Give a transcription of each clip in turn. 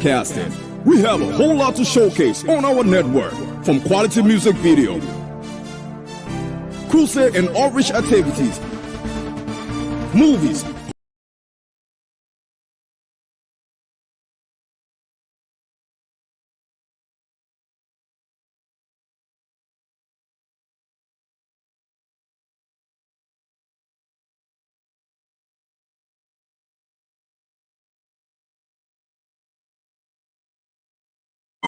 Broadcasting. We have a whole lot to showcase on our network, from quality music video, crusade and outreach activities, movies,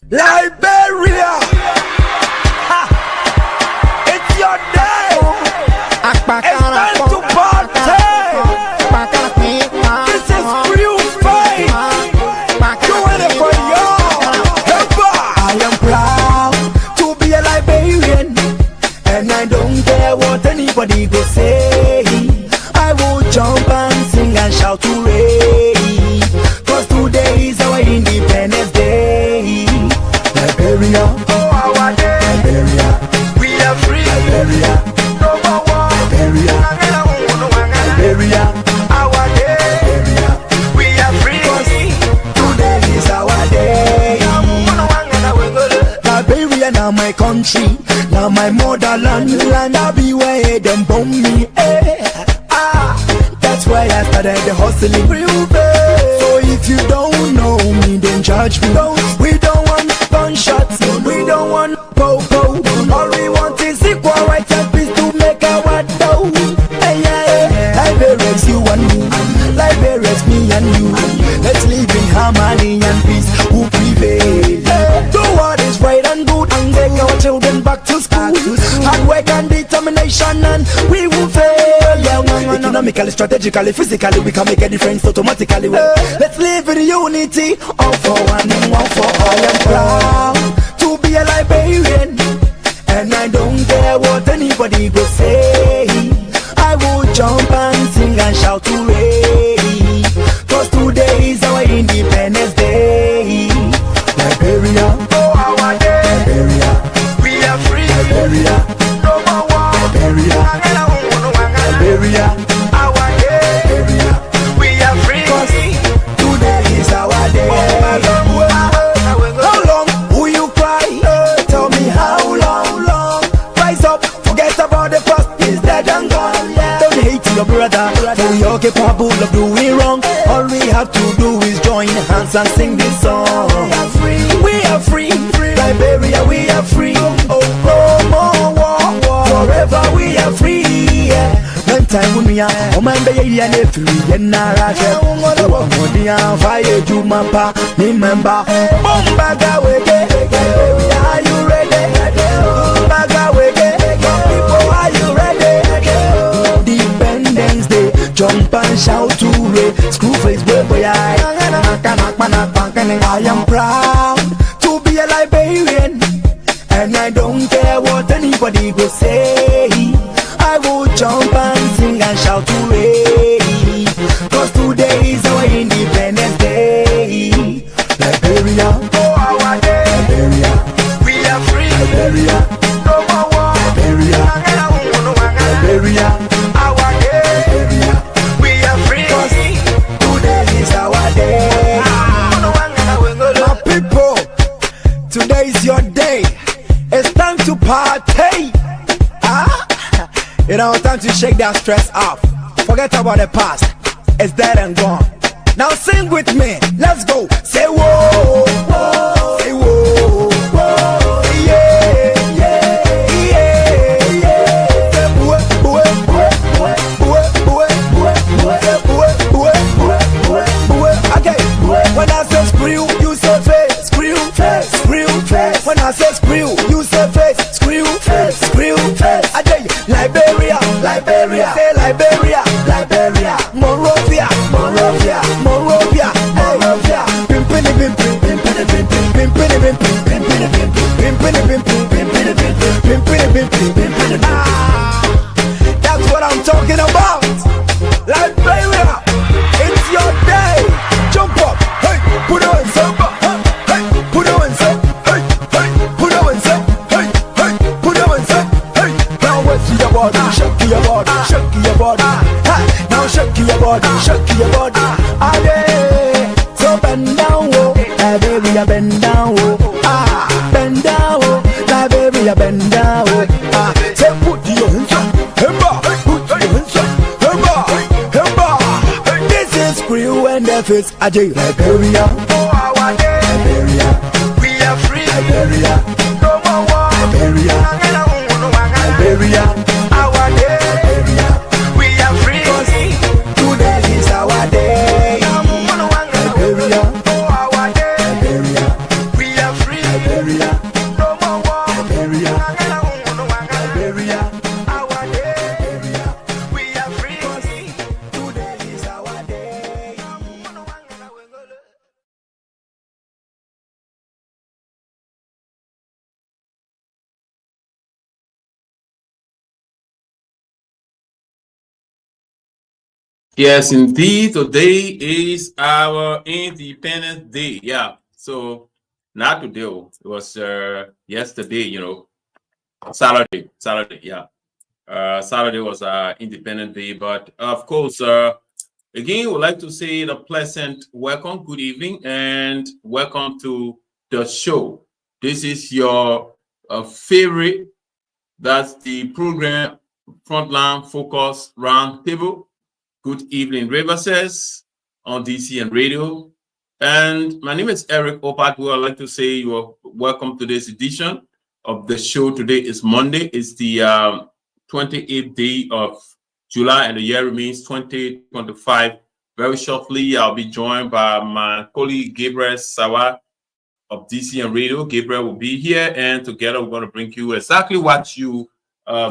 Liberia, it's your day. It's time to party. This is real fight. Doing it for y'all. I am proud to be a Liberian, and I don't care what anybody go say. I will jump and sing and shout hooray, 'cause today is our Independence Day. Liberia, oh our day. Liberia, we are free. Liberia, number one. Liberia, Liberia, our day. Liberia, we are free. 'Cause today is our day. Liberia now my country, now my motherland. I be where them bomb me. That's why I started the hustling. So if you don't know me, then judge me. We don't want gunshots, we don't want po-po. All we want is equal rights and peace to make our dough. Hey, yeah. Liberians, you and me, Liberians, me and you. Let's live in harmony and peace who prevail. Do what is right and good and take our children back to school. Hard work and determination and we will fail. Economically, strategically, physically, we can make a difference automatically. Let's live in unity, all for one and one for all. I am proud to be a Liberian, and I don't care what anybody go say. I will jump and sing and shout hooray, 'cause today is our Independence Day. Liberia, oh our day. Liberia, we are free. Liberia, number one. Liberia, Liberia, our day. Liberia, we are free. 'Cause today is our day. How long will you cry? Tell me how long. Rise up, forget about the past. It's dead and gone. Don't hate your brother, for you're capable of doing wrong. All we have to do is join hands and sing this song. We are free. Liberia, we are free. Oh, more war. Forever we are free. Time when we are, oh my baby, and if we get narrated, fire to my pa, remember, Bombaga wege, are you ready? Bombaga wege, people, are you ready? Independence Day, jump and shout to it, screw face, boy, I am proud to be a Liberian, and I don't care what anybody go say. I will jump and sing and shout hooray, 'cause today is our Independence Day. Liberia, oh our day. Liberia, we are free. Liberia, number one. Liberia, Liberia, our day. Liberia, we are free. 'Cause today is our day. My people, today is your day. It's time to party. You know, time to shake that stress off. Forget about the past, it's dead and gone. Now sing with me, let's go. Say whoa, whoa. Say whoa, whoa. Yeah, yeah, yeah, yeah. Say boo, boo, boo, boo, boo, boo, boo. Okay, when I say screw, you say face. Screw, face, screw, face. When I say screw, you say face. Screw, face, screw, face. I tell you, Liberia, Liberia, say Liberia, Liberia, Monrovia, Monrovia, Monrovia, Monrovia, pimpini, pimpini, pimpini, pimpini, pimpini, pimpini, pimpini, pimpini, pimpini, pimpini, pimpini. That's what I'm talking about. Liberia, it's your day. Jump up, hey, put on some, hey, put on some, hey, hey, put on some, hey, hey, put on some, hey. Now what's your body? Shake your body, shake your body. Now shake your body, shake your body. So bend down, whoa, Liberia bend down, oh. Ah, bend down, oh. Liberia bend down, oh. Ah, say put your hands up, hemba, put your hands up, hemba, hemba. This is Crew and the Fist, Ajay. Liberia, oh our day. Liberia, we are free. Liberia, no more war. Liberia, Liberia, our day. Liberia, we are free. Today is our day. Liberia, oh our day. Liberia, we are free. Liberia, no more war. Liberia, Liberia, our day. Liberia, we are free. Today is our day. Yes, indeed. Today is our Independence Day. Yeah. So not today. It was yesterday. Saturday. Saturday. Yeah. Saturday was Independence Day. But of course, again, we'd like to say a pleasant welcome, good evening, and welcome to the show. This is your favorite. That's the program Frontline Focus Roundtable. Good evening, Riverses on DCN Radio. And my name is Eric Opatwo. I'd like to say you are welcome to this edition of the show. Today is Monday. It's the 28th day of July, and the year remains 2025. Very shortly, I'll be joined by my colleague Gabriel Sawa of DCN Radio. Gabriel will be here, and together we're going to bring you exactly what you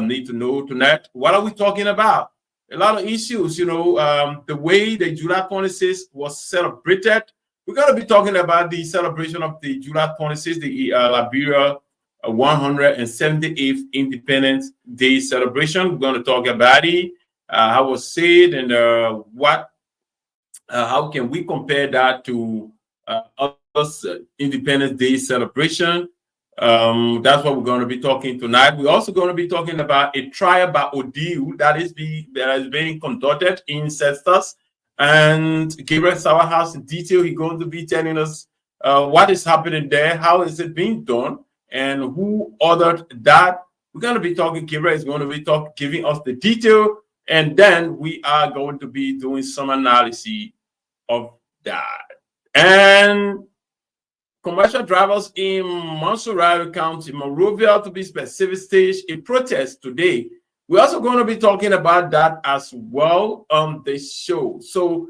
need to know tonight. What are we talking about? A lot of issues, the way the July 26th was celebrated. We're going to be talking about the celebration of the July 26th, the Liberia 178th Independence Day celebration. We're going to talk about it, how it was said, and how can we compare that to others Independence Day celebration. That's what we're going to be talking tonight. We're also going to be talking about a trial by ordeal that is being conducted in Cestus. And Gabriel Sawa has in detail. He's going to be telling us what is happening there, how is it being done, and who ordered that. We're going to be talking. Gabriel is going to be giving us the detail, and then we are going to be doing some analysis of that. And commercial drivers in Montserrat County, Monrovia to be specific, staged a protest today. We're also going to be talking about that as well on the show. So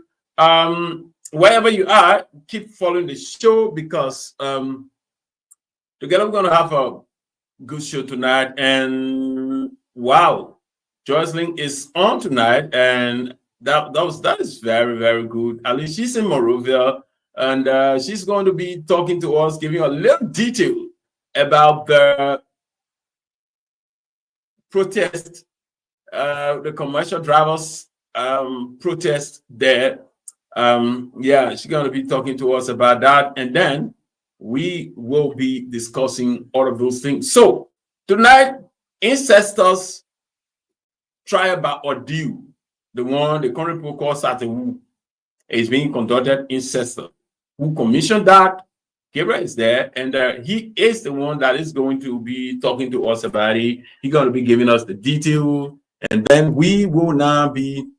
wherever you are, keep following the show because together we're going to have a good show tonight. And wow, Jocelyn is on tonight, and that is very, very good. At least she's in Monrovia. And she's going to be talking to us, giving a little detail about the protest, the commercial drivers protest there. Yeah, she's going to be talking to us about that. And then we will be discussing all of those things. So tonight, ancestors trial by ordeal, the current protocol Satewu is being conducted in Cestus. Who commissioned that? Gabriel is there, and he is the one that is going to be talking to us about it. He's going to be giving us the detail, and then we will now be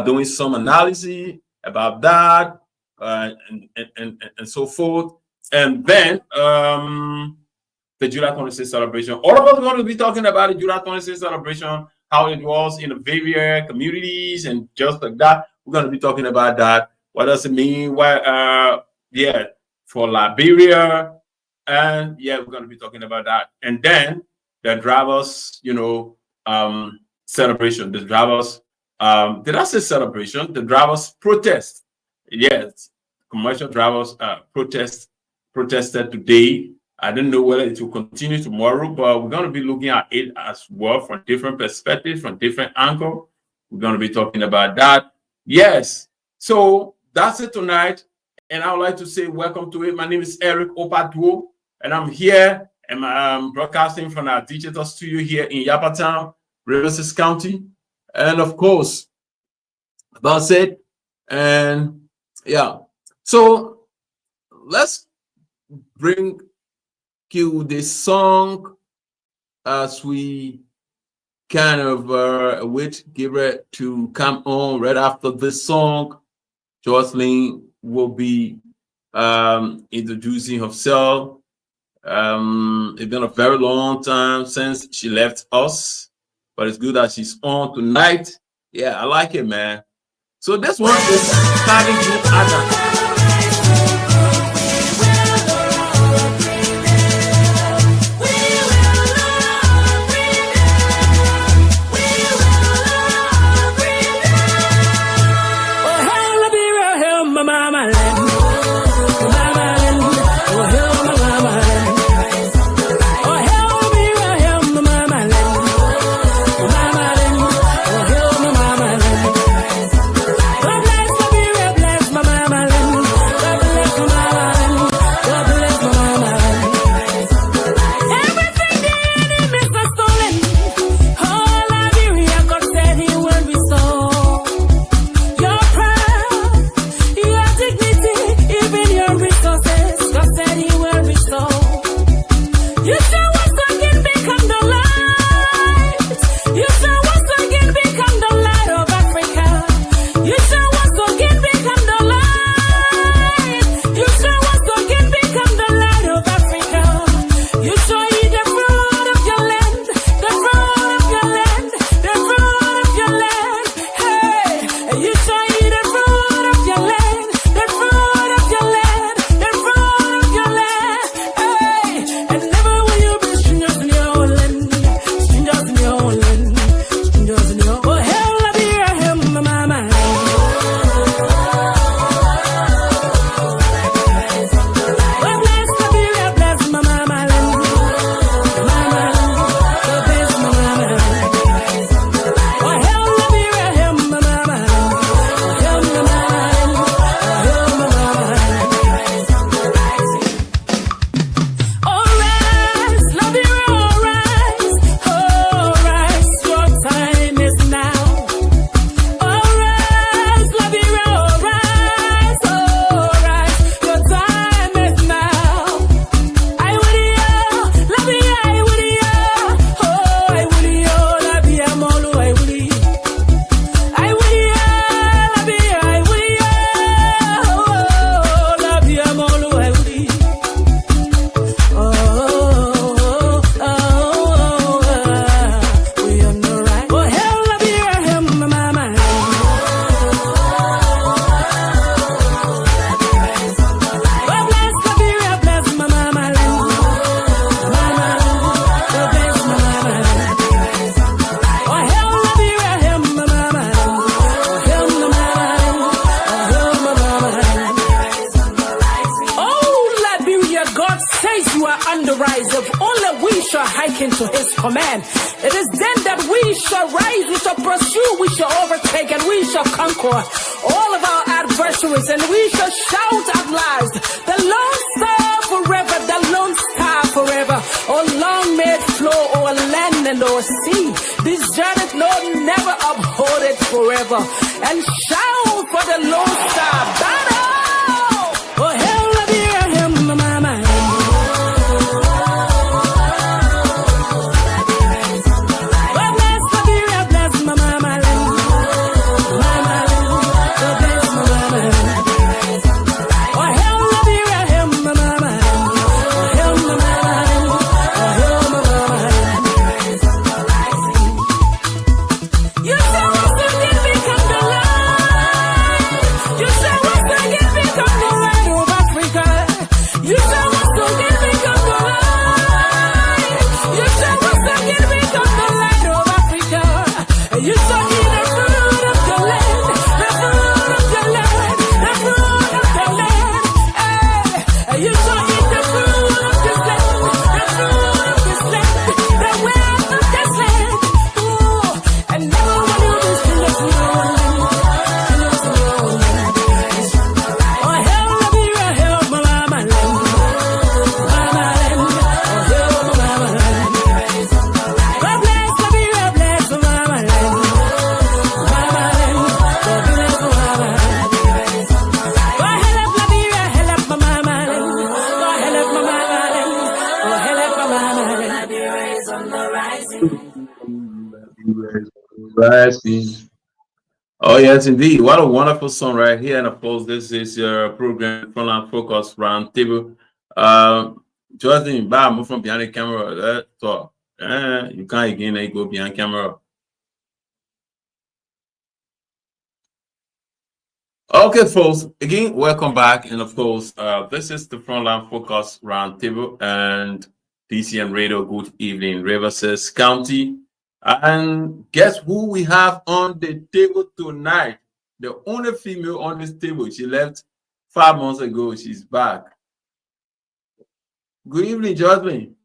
doing some analysis about that and so forth. And then the July 26th celebration. All of us are going to be talking about the July 26th celebration, how it was in the various communities, and just like that. We're going to be talking about that. What does it mean? Why? For Liberia, and we're going to be talking about that. And then the drivers, celebration. The drivers, did I say celebration? The drivers protest. Yes, commercial drivers protested today. I don't know whether it will continue tomorrow, but we're going to be looking at it as well from different perspectives, from different angles. We're going to be talking about that. Yes. So that's it tonight, and I would like to say welcome to it. My name is Eric Opatwo, and I'm here, and I'm broadcasting from our digital studio here in Yapatown, Riverses County, and of course, that's it. And yeah, so let's bring you this song as we kind of wait Gabriel to come on. Right after this song, Jocelyn will be introducing herself. It's been a very long time since she left us, but it's good that she's on tonight. Yeah, I like it, man. So this one is starting to Ada. You say Right. Oh yes, indeed. What a wonderful song right here. And of course, this is your program, Frontline Focus Roundtable. Just in by move from behind the camera. So, you can't again go behind camera. Okay, folks. Again, welcome back. And of course, this is the Frontline Focus Roundtable and DCN Radio. Good evening, Riverside County. And guess who we have on the table tonight? The only female on this table. She left 5 months ago. She's back. Good evening, Jocelyn.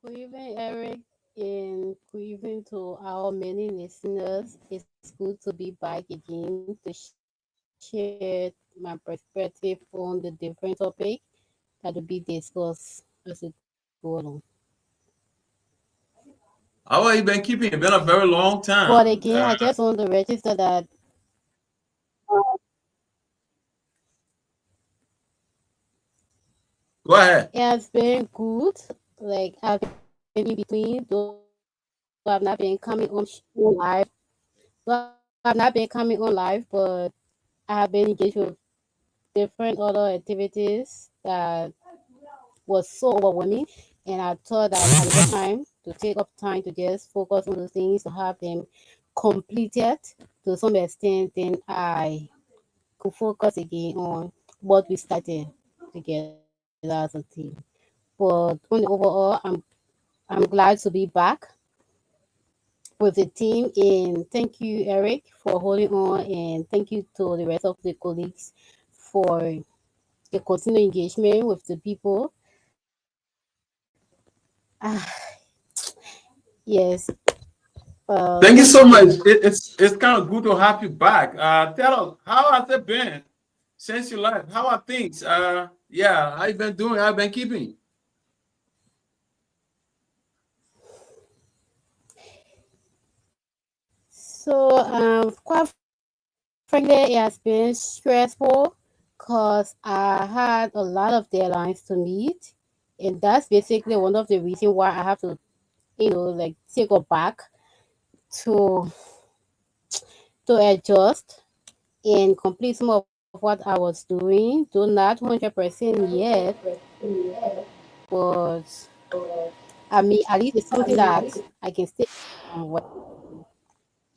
Good evening, Eric, and good evening to our many listeners. It's good to be back again to share my perspective on the different topic that will be discussed as it go along. How have you been keeping? It's been a very long time. But again, I just want to register that Go ahead. it has been good. Like I've been in between, though I've not been coming on live. Though I've not been coming on live, but I have been engaged with different other activities that was so overwhelming, and I thought that at the time to take up time to just focus on those things to have them completed to some extent, then I could focus again on what we started together as a team. But on the overall, I'm glad to be back with the team, and thank you, Eric, for holding on, and thank you to the rest of the colleagues for the continued engagement with the people. Ah, yes. Thank you so much. It's kind of good to have you back. Tell us, how has it been since you left? How are things? Yeah, how you been doing? How you been keeping? So, quite frankly, it has been stressful because I had a lot of deadlines to meet, and that's basically one of the reasons why I have to, like take a back to adjust and complete some of what I was doing. Though not 100% yet, but I mean, at least it's something that I can stay on.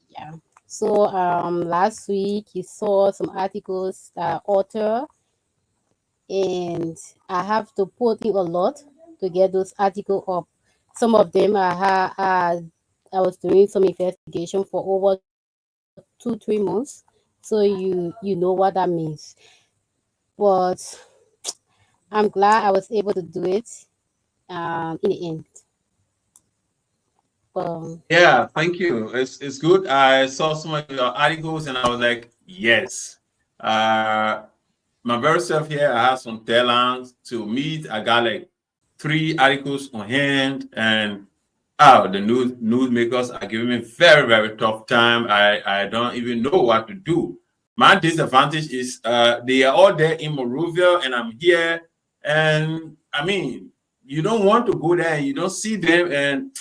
Yeah. So last week you saw some articles that author, and I have to put in a lot to get those articles up. Some of them I was doing some investigation for over 2-3 months. So you know what that means. But I'm glad I was able to do it in the end. Yeah, thank you. It's good. I saw some of your articles and I was like, yes. My very self here, I have some deadlines to meet. I got like 3 articles on hand, and the newsmakers are giving me very, very tough time. I don't even know what to do. My disadvantage is they are all there in Monrovia and I'm here. And I mean, you don't want to go there and you don't see them, and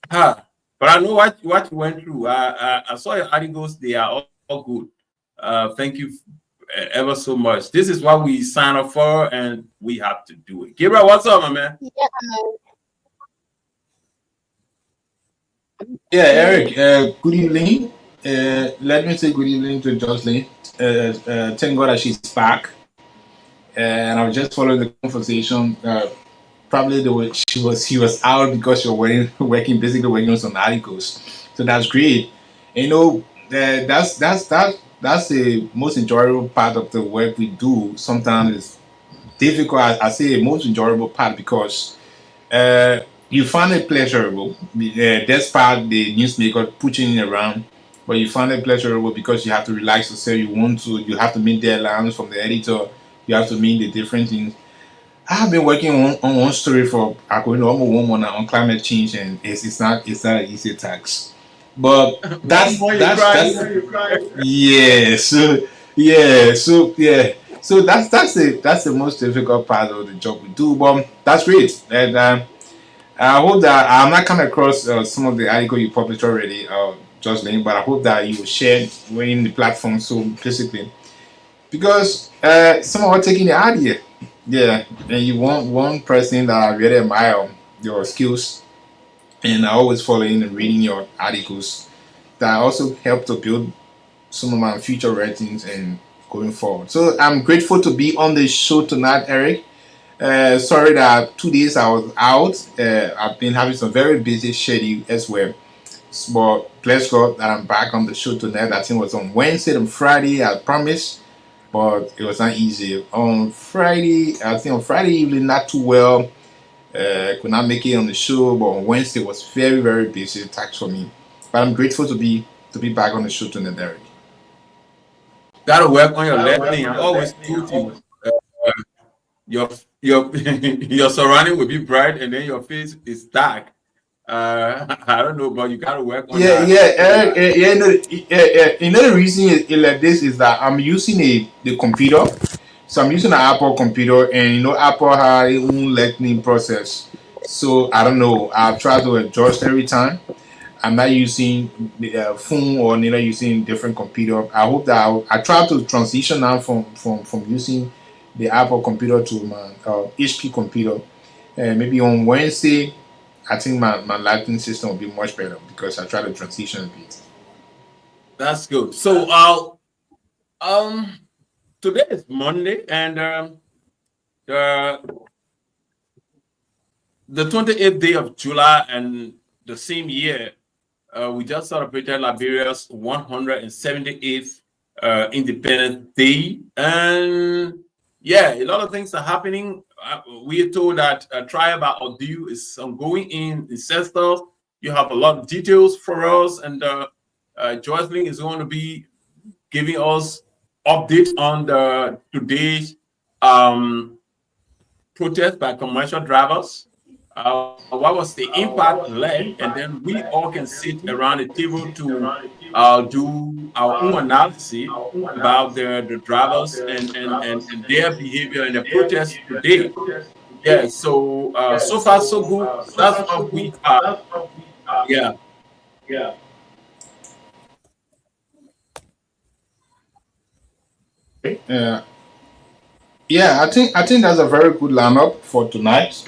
but I know what you went through. I saw your articles, they are all good. Thank you ever so much. This is what we sign up for, and we have to do it. Gabriel, what's up, my man? Yeah, Eric, good evening. Let me say good evening to Jocelyn. Thank God that she's back. And I was just following the conversation. Probably the way she was out because she was basically working on some articles. So that's great. You know, that's the most enjoyable part of the work we do. Sometimes it's difficult. I say most enjoyable part because you find it pleasurable. Despite the newsmaker pushing it around, but you find it pleasurable because you have to relax yourself. You have to meet deadlines from the editor. You have to meet the different things. I have been working on one story for according to almost 1 month now on climate change, and it's not an easy task. But that's you cry. yeah. So yeah. So that's the most difficult part of the job we do. But that's great. And I hope that I'm not come across some of the article you published already, Jocelyn. But I hope that you will share in the platform so basically because someone taking the idea, yeah, and you want one person that I really admire your skills, and I always following and reading your articles that also help to build some of my future writings and going forward. So I'm grateful to be on the show tonight, Eric. Sorry that 2 days I was out. I've been having some very busy schedule as well. But bless God that I'm back on the show tonight. I think it was on Wednesday and Friday, I promised. But it was not easy. On Friday, I think on Friday evening, not too well. Could not make it on the show, but on Wednesday was very, very busy task for me. But I'm grateful to be back on the show tonight, Derek. Gotta work on your listening. I always do to your your surrounding will be bright and then your face is dark. I don't know, but you gotta work on Yeah, that. yeah, another reason like this is that I'm using the computer. So I'm using an Apple computer, and Apple has its own learning process. So I don't know. I try to adjust every time. I'm not using the phone or neither using different computer. I hope that I try to transition now from using the Apple computer to my HP computer. And maybe on Wednesday, I think my lighting system will be much better because I try to transition a bit. That's good. So um today is Monday and the 28th day of July and the same year we just celebrated Liberia's 178th Independence Day, and yeah, a lot of things are happening. We are told that trial by ordeal is ongoing in Ancestors. You have a lot of details for us, and Jocelyn is going to be giving us updates on the today's protest by commercial drivers. What was the impact led, and then we all can sit around the table to do our own analysis about the drivers and their behavior in the protest today. Yeah, so so far so good. That's what we are. Yeah. Uh, yeah, I think that's a very good lineup for tonight.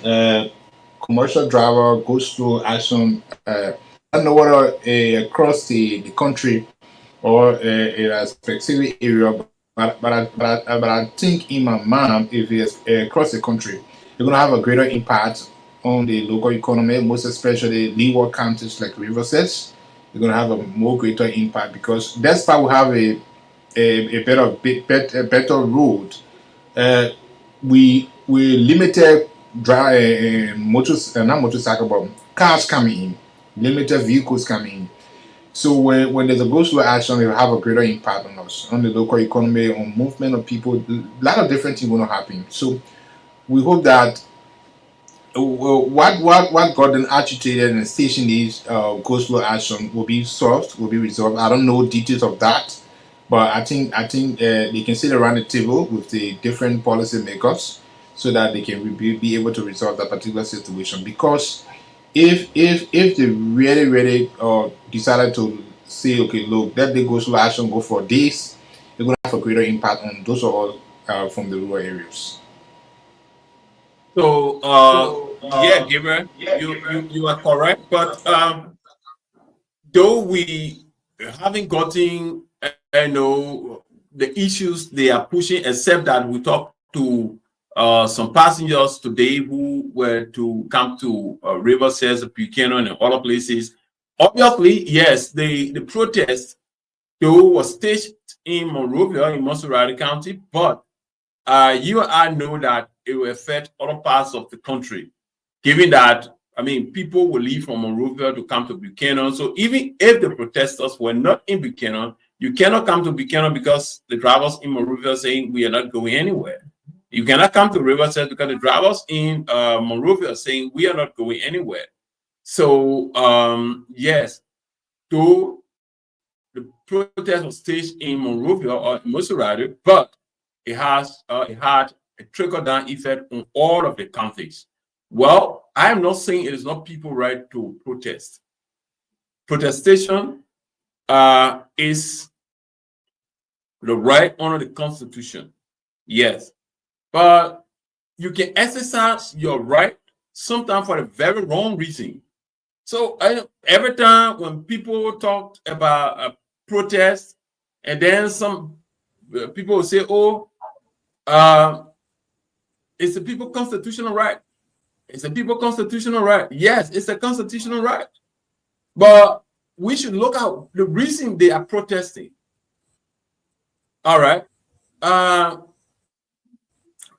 Commercial driver goes through action. I don't know whether across the country or in a specific area, but I think in my mind, if it's across the country, you're gonna have a greater impact on the local economy, most especially leeward counties like Riverside. You're gonna have a more greater impact because that's why we have a better road. Uh, we limited motors, not motorcycle, but cars coming in, limited vehicles coming in. So when there's a go slow action, it will have a greater impact on us, on the local economy, on movement of people. A lot of different things going to happen. So we hope that what got them agitated and stationed is go slow action will be solved, will be resolved. I don't know details of that, but I think they can sit around the table with the different policy makers so that they can be able to resolve that particular situation. Because if they really decided to say, okay, look, that they go slow action go for this, they're gonna have a greater impact on those all from the rural areas. So yeah, Gabriel, you are correct, but though we haven't gotten the issues they are pushing, except that we talked to some passengers today who were to come to Riverside, Buchanan, and other places. Obviously, yes, the protest though was staged in Monrovia in Monterey County, but you and I know that it will affect other parts of the country, given that, I mean, people will leave from Monrovia to come to Buchanan. So even if the protesters were not in Buchanan, you cannot come to Buchanan because the drivers in Monrovia are saying we are not going anywhere. You cannot come to Riverside because the drivers in Monrovia are saying we are not going anywhere. So yes, though the protest was staged in Monrovia or Mosurado, but it had a trickle-down effect on all of the conflicts. Well, I am not saying it is not people's right to protest. Protestation is the right under the Constitution, yes, but you can exercise your right sometimes for a very wrong reason. So every time when people talk about a protest, and then some people will say, "Oh, it's a people constitutional right." It's a people constitutional right. Yes, it's a constitutional right, but we should look at the reason they are protesting. All right. I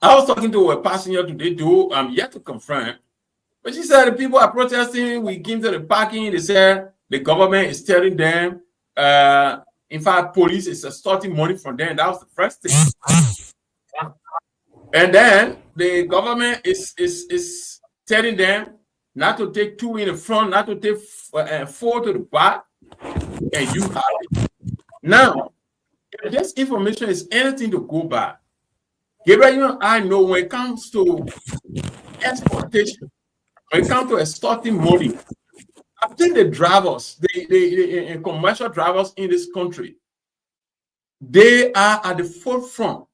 was talking to a passenger today, though I'm yet to confirm, but she said the people are protesting. We came to the parking. They said the government is telling them. In fact, police is extorting money from them. That was the first thing. And then the government is telling them not to take 2 in the front, not to take 4 to the back, and you have it. Now, if this information is anything to go by, Gabriel, you and I know when it comes to exploitation, when it comes to extorting money, I think the drivers, the commercial drivers in this country, they are at the forefront.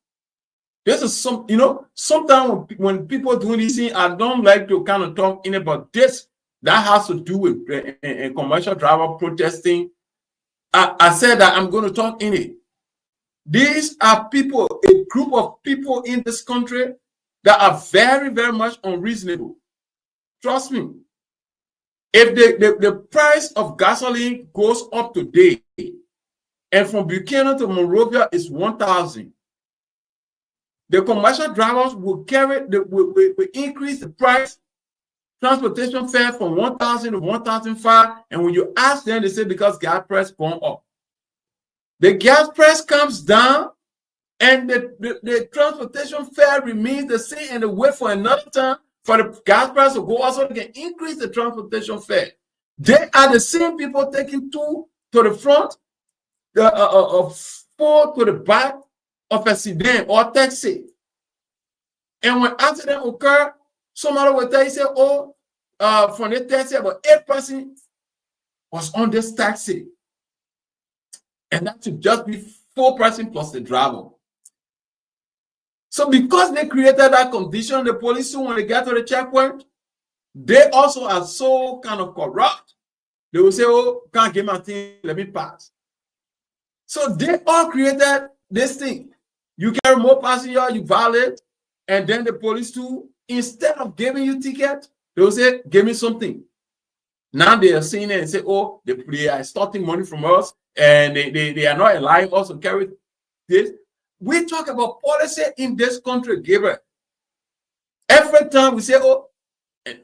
This is some, sometimes when people do this thing, I don't like to kind of talk in about this. That has to do with a commercial driver protesting. I said that I'm going to talk in it. These are people, a group of people in this country that are very, very much unreasonable. Trust me. If the price of gasoline goes up today, and from Buchanan to Monrovia is 1,000, the commercial drivers will increase the price, transportation fare from 1,000 to 1,005. And when you ask them, they say because gas price gone up. The gas price comes down, and the transportation fare remains the same, and they wait for another time for the gas price to go up so they can increase the transportation fare. They are the same people taking 2 to the front, 4 to the back of a sedan or taxi. And when accident occur, somebody will tell you, say, "Oh, from the taxi, about 8 persons was on this taxi." And that should just be 4 persons plus the driver. So because they created that condition, the police, when they get to the checkpoint, they also are so kind of corrupt. They will say, "Oh, can't get my thing, let me pass." So they all created this thing. You carry more passenger, you violate, and then the police too, instead of giving you ticket, they will say, "Give me something." Now they are saying it and say, "Oh, they are extorting money from us, and they are not allowing us to carry this." We talk about policy in this country, Gabriel. Every time we say, "Oh,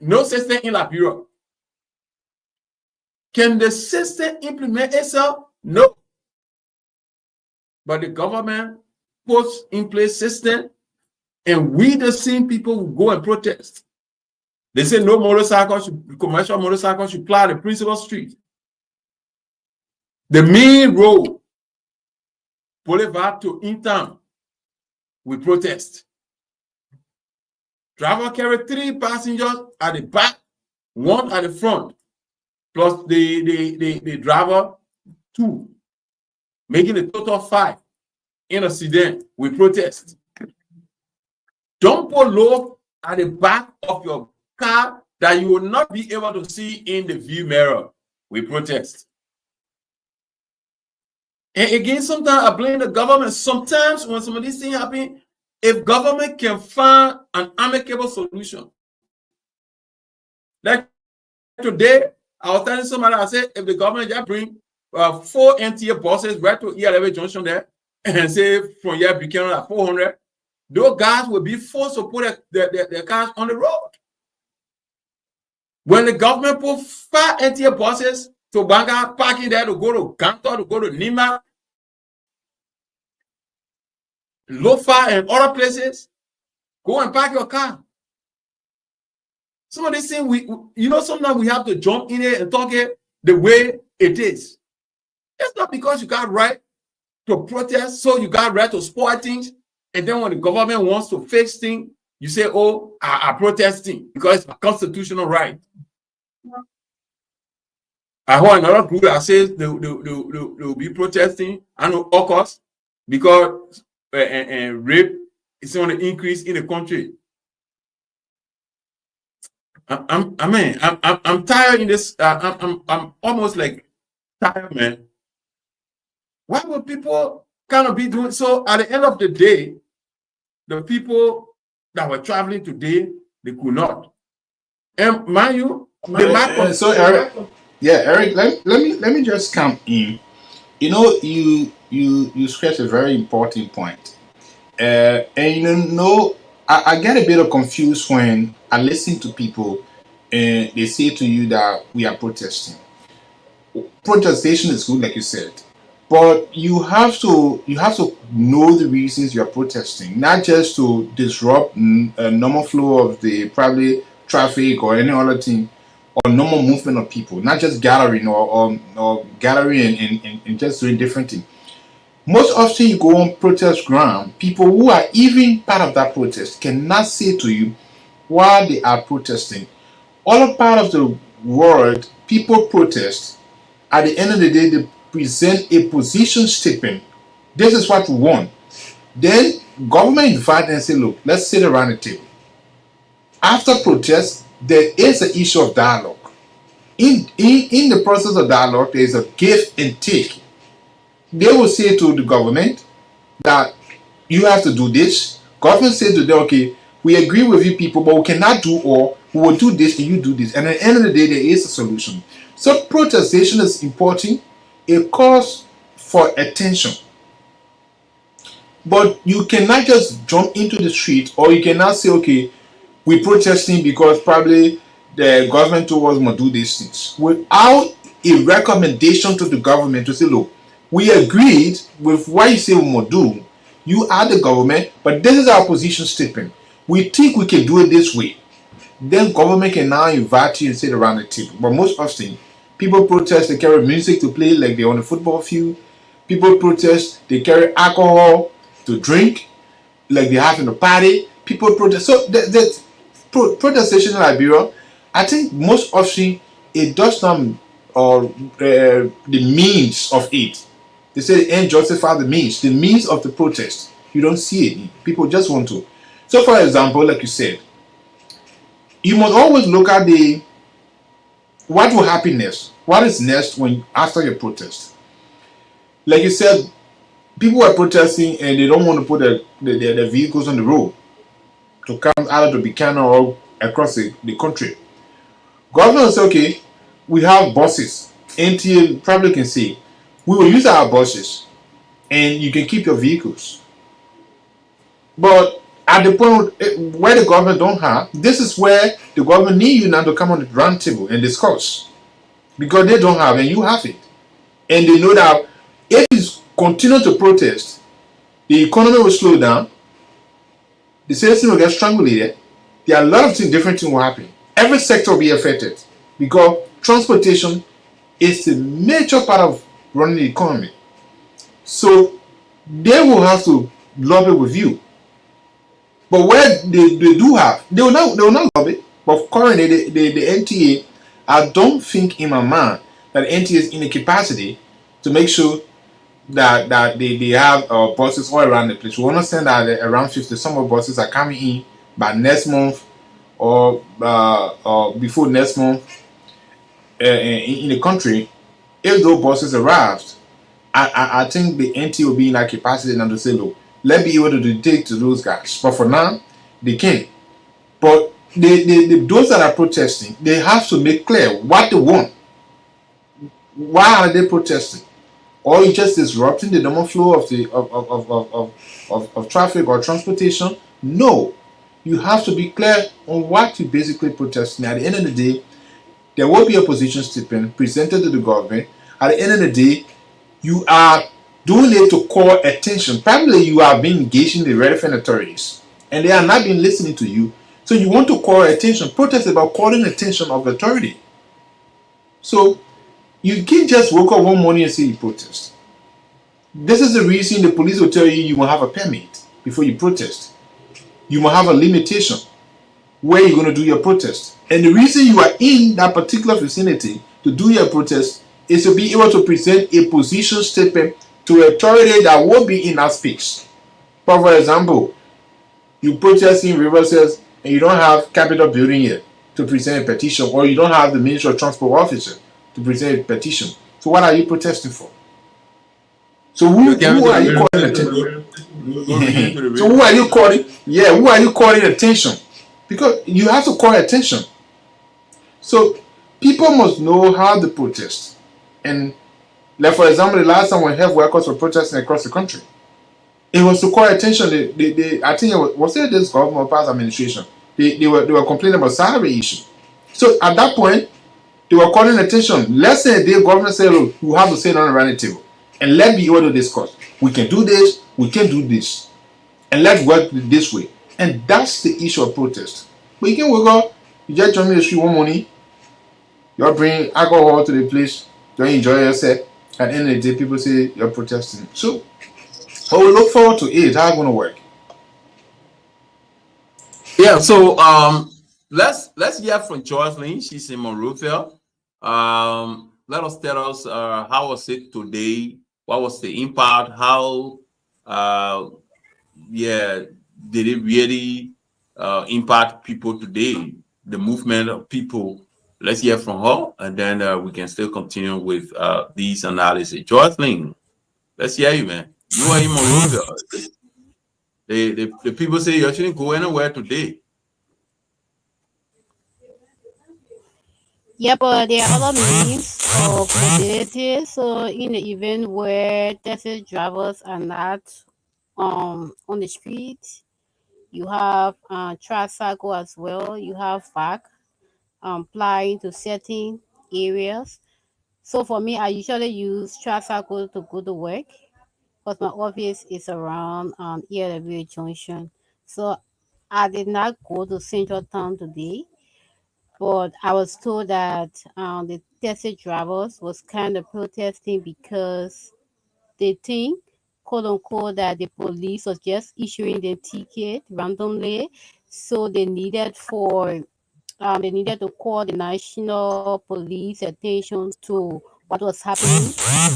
no system in Liberia." Can the system implement itself? No. But the government puts in place system, and we, the same people, will go and protest. They say no commercial motorcycles should ply the principal street. The main road, Boulevard to in-town, we protest. Driver carry 3 passengers at the back, 1 at the front, plus the driver 2, making a total of 5 in a sedan. We protest. Don't put load at the back of your car that you will not be able to see in the view mirror. We protest. And again, sometimes I blame the government. Sometimes when some of these things happen, if government can find an amicable solution. Like today, I was telling somebody, I said, if the government just bring 4 NTA buses right to E11 Junction there, and say from here Buchanan at 400, those guys will be forced to put their cars on the road. When the government put 5 NTA buses to Banga, parking there to go to Gantor, to go to Nima, Lofa, and other places, go and park your car. Some of these things, sometimes we have to jump in it and talk it the way it is. It's not because you got right to protest, so you got right to spoil things. And then when the government wants to fix things, you say, oh, I protesting because it's a constitutional right. I heard another group that says they'll be protesting, I know, AUKUS, because rape is on the increase in the country. I'm tired in this. I'm almost like tired, man. Why would people kind of be doing so? At the end of the day, the people that were traveling today, they could not. And mind you, So Eric, Eric, let me just come in. You know, you stress a very important point. And you know, I get a bit of confused when I listen to people and they say to you that we are protesting. Protestation is good, like you said, but you have to know the reasons you are protesting, not just to disrupt a normal flow of the probably traffic or any other thing or normal movement of people, not just gathering or gathering and just doing different things. Most often you go on protest ground, people who are even part of that protest cannot say to you why they are protesting. All part of the world, people protest. At the end of the day, they present a position statement. This is what we want. Then government invite and say, look, let's sit around the table. After protest, there is an issue of dialogue. In the process of dialogue, there is a give and take. They will say to the government that you have to do this. Government says to them, okay, we agree with you people, but we cannot do all. We will do this and you do this. And at the end of the day, there is a solution. So protestation is important. It calls for attention. But you cannot just jump into the street, or you cannot say, okay, we're protesting because probably the government told us to do these things. Without a recommendation to the government to say, look, we agreed with what you say we must do. You are the government, but this is our position statement. We think we can do it this way. Then government can now invite you and sit around the table. But most often, people protest, they carry music to play like they're on a football field. People protest, they carry alcohol to drink like they're having a party. People protest. So the protestation in Liberia, I think most often it does not, or the means of it. They say the end justify the means of the protest. You don't see it. People just want to. So for example, like you said, you must always look at what will happen next. What is next after your protest? Like you said, people are protesting and they don't want to put their vehicles on the road to come out of the Buchanan or across the country. Government says, okay, we have buses. NTA probably can say, we will use our buses and you can keep your vehicles. But at the point where the government don't have, this is where the government need you now to come on the round table and discuss. Because they don't have and you have it. And they know that if you continue to protest, the economy will slow down, the citizens will get strangulated. There are a lot of different things will happen. Every sector will be affected because transportation is a major part of running the economy. So they will have to lobby with you. But where they do have, they will not lobby. But currently, the NTA, I don't think in my mind that the NTA is in a capacity to make sure that they have buses all around the place. We understand that around 50 summer buses are coming in by next month or before next month in the country. If those buses arrived, I think the NT will be in that capacity now to say, look, let's be able to dictate to those guys. But for now, they can't. But those that are protesting, they have to make clear what they want. Why are they protesting? Or you just disrupting the normal flow of traffic or transportation? No. You have to be clear on what you basically protesting. At the end of the day, there will be a position statement presented to the government. At the end of the day, you are doing it to call attention. Probably you have been engaging the relevant authorities and they are not been listening to you. So you want to call attention. Protest about calling attention of authority. So you can't just wake up one morning and say you protest. This is the reason the police will tell you you will have a permit before you protest. You must have a limitation where you're going to do your protest. And the reason you are in that particular vicinity to do your protest is to be able to present a position statement to authority that will be in that space. For example, you protest in Riverside and you don't have Capitol building here to present a petition, or you don't have the Ministry of Transport officer to present a petition. So what are you protesting for? So who are you calling attention? So who are you calling? Yeah, who are you calling attention? Because you have to call attention. So people must know how to protest. And like for example, the last time when health workers were protesting across the country, it was to call attention. They I think it was it this government or past administration. They were complaining about salary issue. So at that point, they were calling attention. Let's say the government said, look, we have to sit down around the table and let's be able to discuss. We can do this, we can do this. And let's work this way. And that's the issue of protest. But you can work out, you just join me the street one morning, you bring alcohol to the place, you enjoy yourself. At the end of the day, people say you're protesting. So we look forward to it. How it's gonna work. Yeah, so let's hear from Jocelyn. She's in Monroeville. Let us tell us how was it today? What was the impact? How did it really impact people today? The movement of people. Let's hear from her, and then we can still continue with these analysis. Jocelyn, let's hear you, man. You are in Monroeville. The people say you shouldn't go anywhere today. Yeah, but there are other means of mobility. So in the event where taxi drivers are not on the street, you have tricycle as well. You have FAC applying to certain areas. So for me, I usually use tricycle to go to work because my office is around ELW Junction. So I did not go to Central Town today, but I was told that the taxi drivers was kind of protesting because they think, quote unquote, that the police was just issuing the ticket randomly, so they needed to call the national police attention to what was happening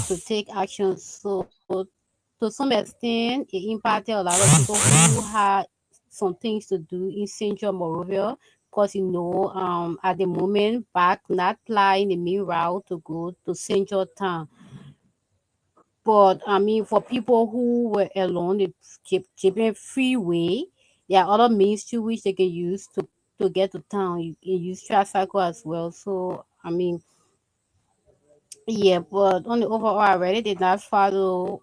to take action. So to some extent, it impacted a lot of people who had some things to do in Central Monrovia, because at the moment, back not flying the main route to go to Central Town. But I mean, for people who were along the Japan Freeway, there are other means to which they can use to get to town. You can use tricycle as well. So I mean, yeah. But on the overall, I really did not follow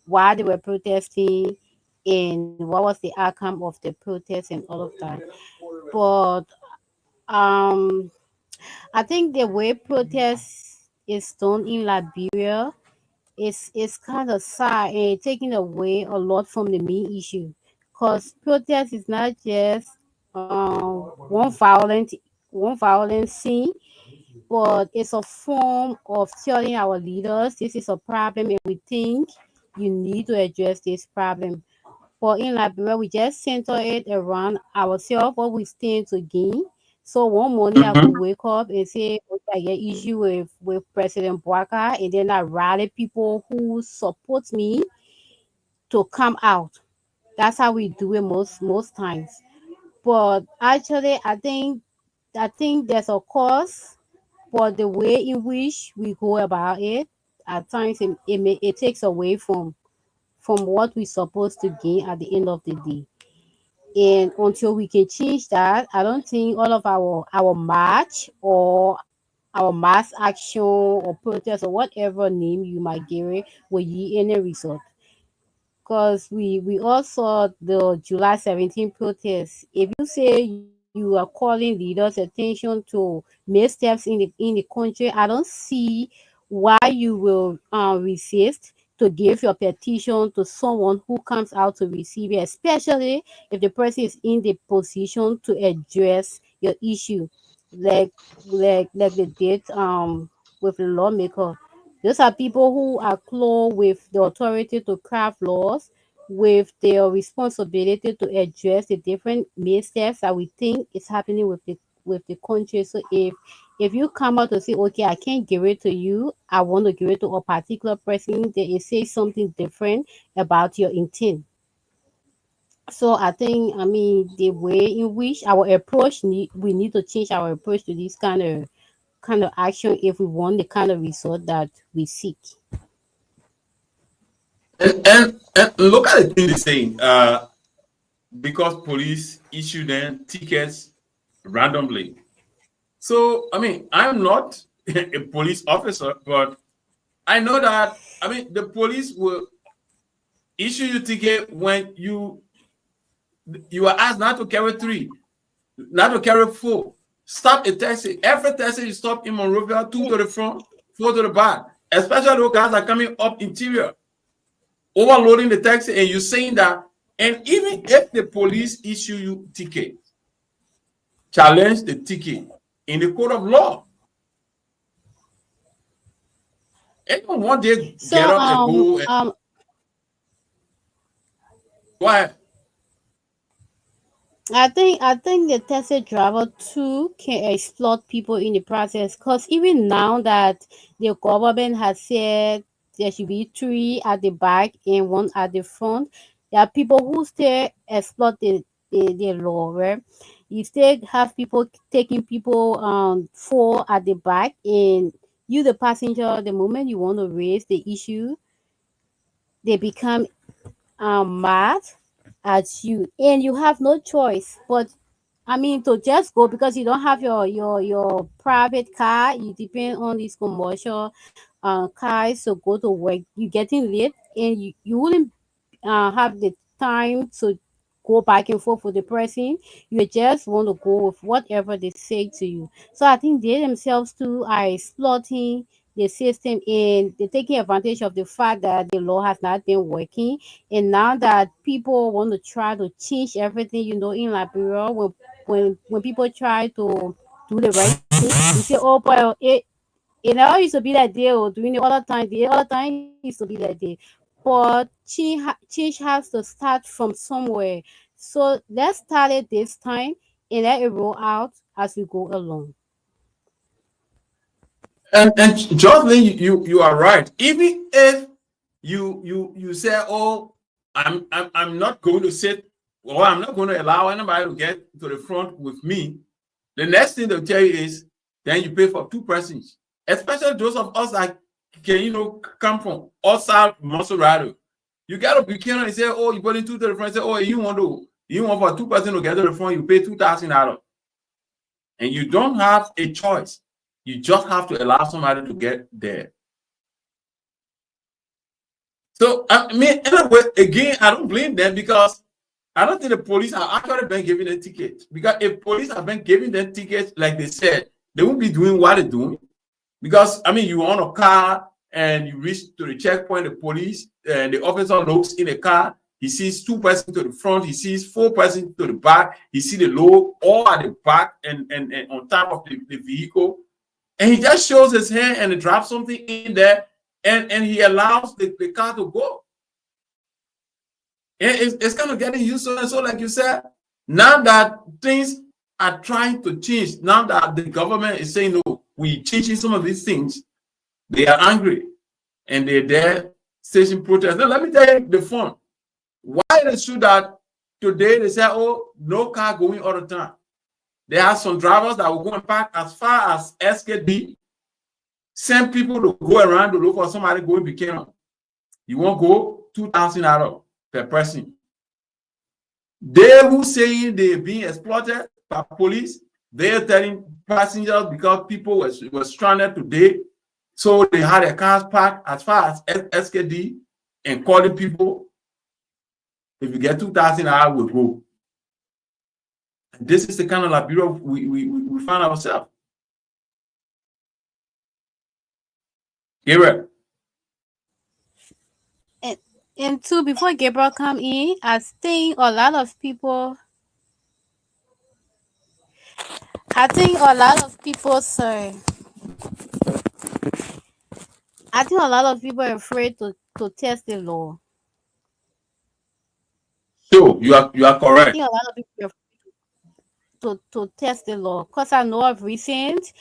why they were protesting and what was the outcome of the protest and all of that. But um, I think the way protest is done in Liberia, it's kind of sad and taking away a lot from the main issue, because protest is not just one violent scene, but it's a form of telling our leaders this is a problem and we think you need to address this problem. But in Liberia, we just center it around ourselves, what we stand to gain. So one morning I could wake up and say, okay, I get issue with President Bwaka, and then I rally people who support me to come out. That's how we do it most times. But actually, I think there's a cause, but the way in which we go about it, at times it takes away from what we're supposed to gain at the end of the day. And until we can change that, I don't think all of our march or our mass action or protest or whatever name you might give it will yield any result. Because we all saw the July 17th protest. If you say you are calling leaders' attention to missteps in the country, I don't see why you will resist to give your petition to someone who comes out to receive it, especially if the person is in the position to address your issue, like like they did with the lawmaker. Those are people who are close with the authority to craft laws, with their responsibility to address the different missteps that we think is happening with the country. So if you come out to say, okay, I can't give it to you, I want to give it to a particular person, then it says something different about your intent. So I think, I mean, the way in which our approach we need to change our approach to this kind of action if we want the kind of result that we seek. And look at the thing they're saying. Because police issue them tickets randomly. So I mean, I'm not a police officer, but I know that I mean the police will issue you ticket when you are asked not to carry three, not to carry four. Stop a taxi. Every taxi you stop in Monrovia, two to the front, four to the back. Especially those guys are coming up interior, overloading the taxi, and you're saying that. And even if the police issue you ticket, challenge the ticket in the court of law. Even one day So get up and go and go ahead. I think the taxi driver too can exploit people in the process, because even now that the government has said there should be three at the back and one at the front, there are people who still exploit the law, right? You still have people taking people four at the back, and you the passenger, the moment you want to raise the issue, they become mad at you, and you have no choice but, I mean, to just go, because you don't have your private car. You depend on these commercial cars to go to work. You getting late, and you wouldn't have the time to go back and forth with the person. You just want to go with whatever they say to you. So I think they themselves too are exploiting the system, and they're taking advantage of the fact that the law has not been working. And now that people want to try to change everything, in Liberia, when people try to do the right thing, you say, oh boy, it never used to be that day, or during the other time used to be that day. But change has to start from somewhere. So let's start it this time, and let it roll out as we go along. And Jocelyn, you are right. Even if you say, oh, I'm not going to sit, or I'm not going to allow anybody to get to the front with me, the next thing they'll tell you is then you pay for two persons. Especially those of us that can come from outside Monserrado. You gotta be careful and say, oh, you put in two to the front, say, oh, you want for two person to get to the front, you pay $2,000. And you don't have a choice. You just have to allow somebody to get there. So I mean, anyway, again, I don't blame them, because I don't think the police have actually been giving them tickets. Because if police have been giving them tickets, like they said, they won't be doing what they're doing. Because I mean, you on a car and you reach to the checkpoint, the police and the officer looks in the car. He sees two persons to the front. He sees four persons to the back. He sees the load all at the back and on top of the vehicle. And he just shows his hand and drops something in there, and he allows the car to go. And it's kind of getting used to it. So, like you said, now that things are trying to change, now that the government is saying, no, we changing some of these things, they are angry and they're there staging protests. Now, let me tell you the fun. Why it is true that today they say, oh, no car going all the time. There are some drivers that will go and park as far as SKD, send people to go around to look for somebody going Buchanan. You won't go $2,000 per person. They who saying they're being exploited by police, they're telling passengers because people were stranded today, so they had their cars parked as far as SKD and calling people. If you get $2,000, we'll go. This is the kind of Liberia we find ourselves. Gabriel. And two, before Gabriel come in, I think a lot of people. I think a lot of people. Sorry. I think a lot of people are afraid to test the law. True, you are I correct. think a lot of people to test the law. Cause I know of recent,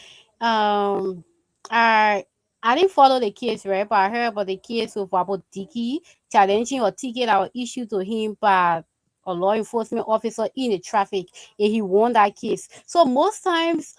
um, I I didn't follow the case, right, but I heard about the case of about Dicky challenging a ticket that was issued to him by a law enforcement officer in the traffic, and he won that case. So most times,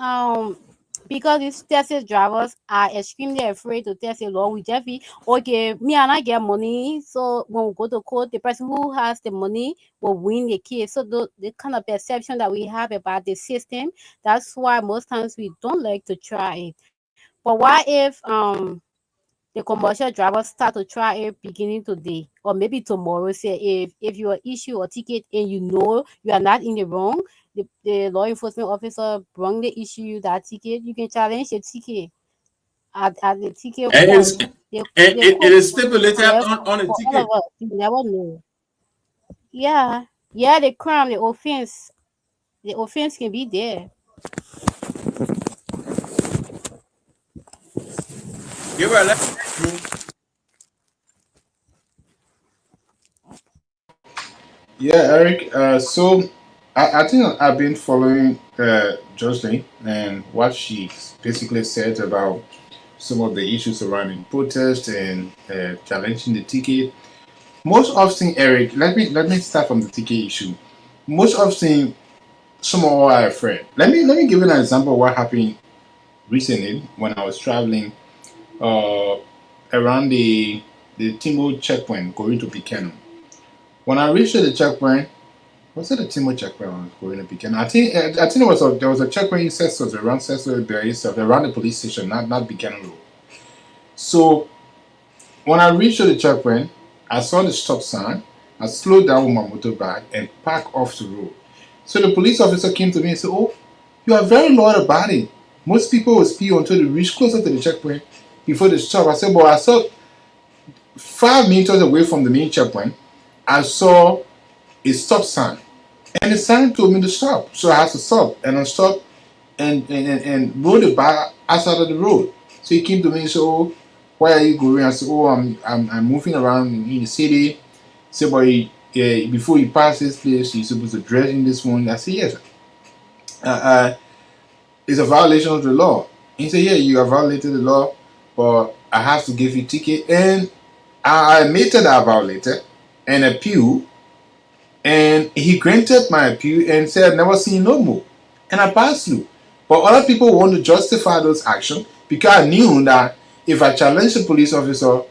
because these taxi drivers are extremely afraid to test the law, we just be okay. Me and I get money, so when we go to court, the person who has the money will win the case. So the kind of perception that we have about the system, that's why most times we don't like to try it. But what if the commercial drivers start to try it beginning today or maybe tomorrow? Say if you are issue a ticket and you know you are not in the wrong, the law enforcement officer wrongly issue you that ticket, you can challenge the ticket at the ticket And court. The it court is stipulated collect on the for all of ticket. us. You never know. Yeah, yeah, the crime, the offense can be there. Gabriel, let you. Yeah, Eric. So I think I've been following Jocelyn and what she basically said about some of the issues surrounding protest and challenging the ticket. Most often, Eric, let me start from the ticket issue. Most often, some of our friends. Let me give you an example of what happened recently when I was traveling uh, around the Timbo checkpoint going to Pecan. When I reached the checkpoint, was it a Timbo checkpoint I was going to Pecan? I think there was a checkpoint in Cecil, around Cecil Bay itself, around the police station, not Pecan Road. So when I reached the checkpoint, I saw the stop sign. I slowed down with my motorbike and parked off the road. So the police officer came to me and said, "Oh, you are very loud about it. Most people will speed until they reach closer to the checkpoint before they stop." I said, "But I saw 5 meters away from the main checkpoint, I saw a stop sign. And the sign told me to stop. So I had to stop. And I stopped and rode the bike outside of the road. So he came to me and said, "Oh, where are you going?" I said, "Oh, I'm moving around in the city." He said, "But before you pass this place, you're supposed to dress in this one." I said, "Yes. Uh, it's a violation of the law." He said, "Yeah, you have violated the law, but I have to give you a ticket." And I admitted I violated and appeal, and he granted my appeal and said, "I've never seen no more." And I passed through. But other people want to justify those actions because I knew that if I challenged the police officer,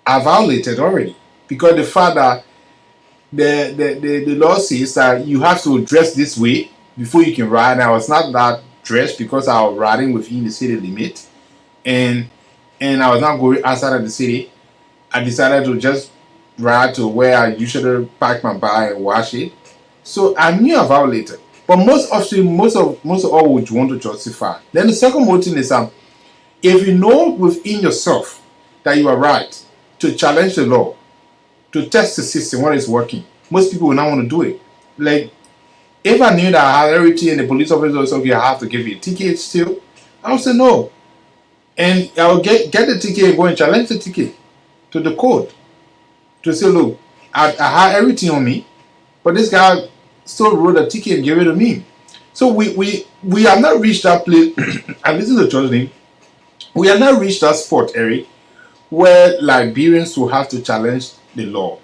I violated already. Because the fact that the law says that you have to dress this way before you can ride. And I was not that dressed because I was riding within the city limit. And I was not going outside of the city. I decided to just ride to where I usually park my bike and wash it. So I knew I violated. But most of all would want to justify. Then the second motive is if you know within yourself that you are right to challenge the law, to test the system, what is working, most people will not want to do it. Like if I knew that I had everything and the police officer was okay, I have to give you a ticket still, I would say no. And I will get the ticket and go and challenge the ticket to the court to say, "Look, I had everything on me, but this guy still wrote a ticket and gave it to me." So we have not reached that place. And this is the trust thing. We have not reached that spot, Eric, where Liberians will have to challenge the law,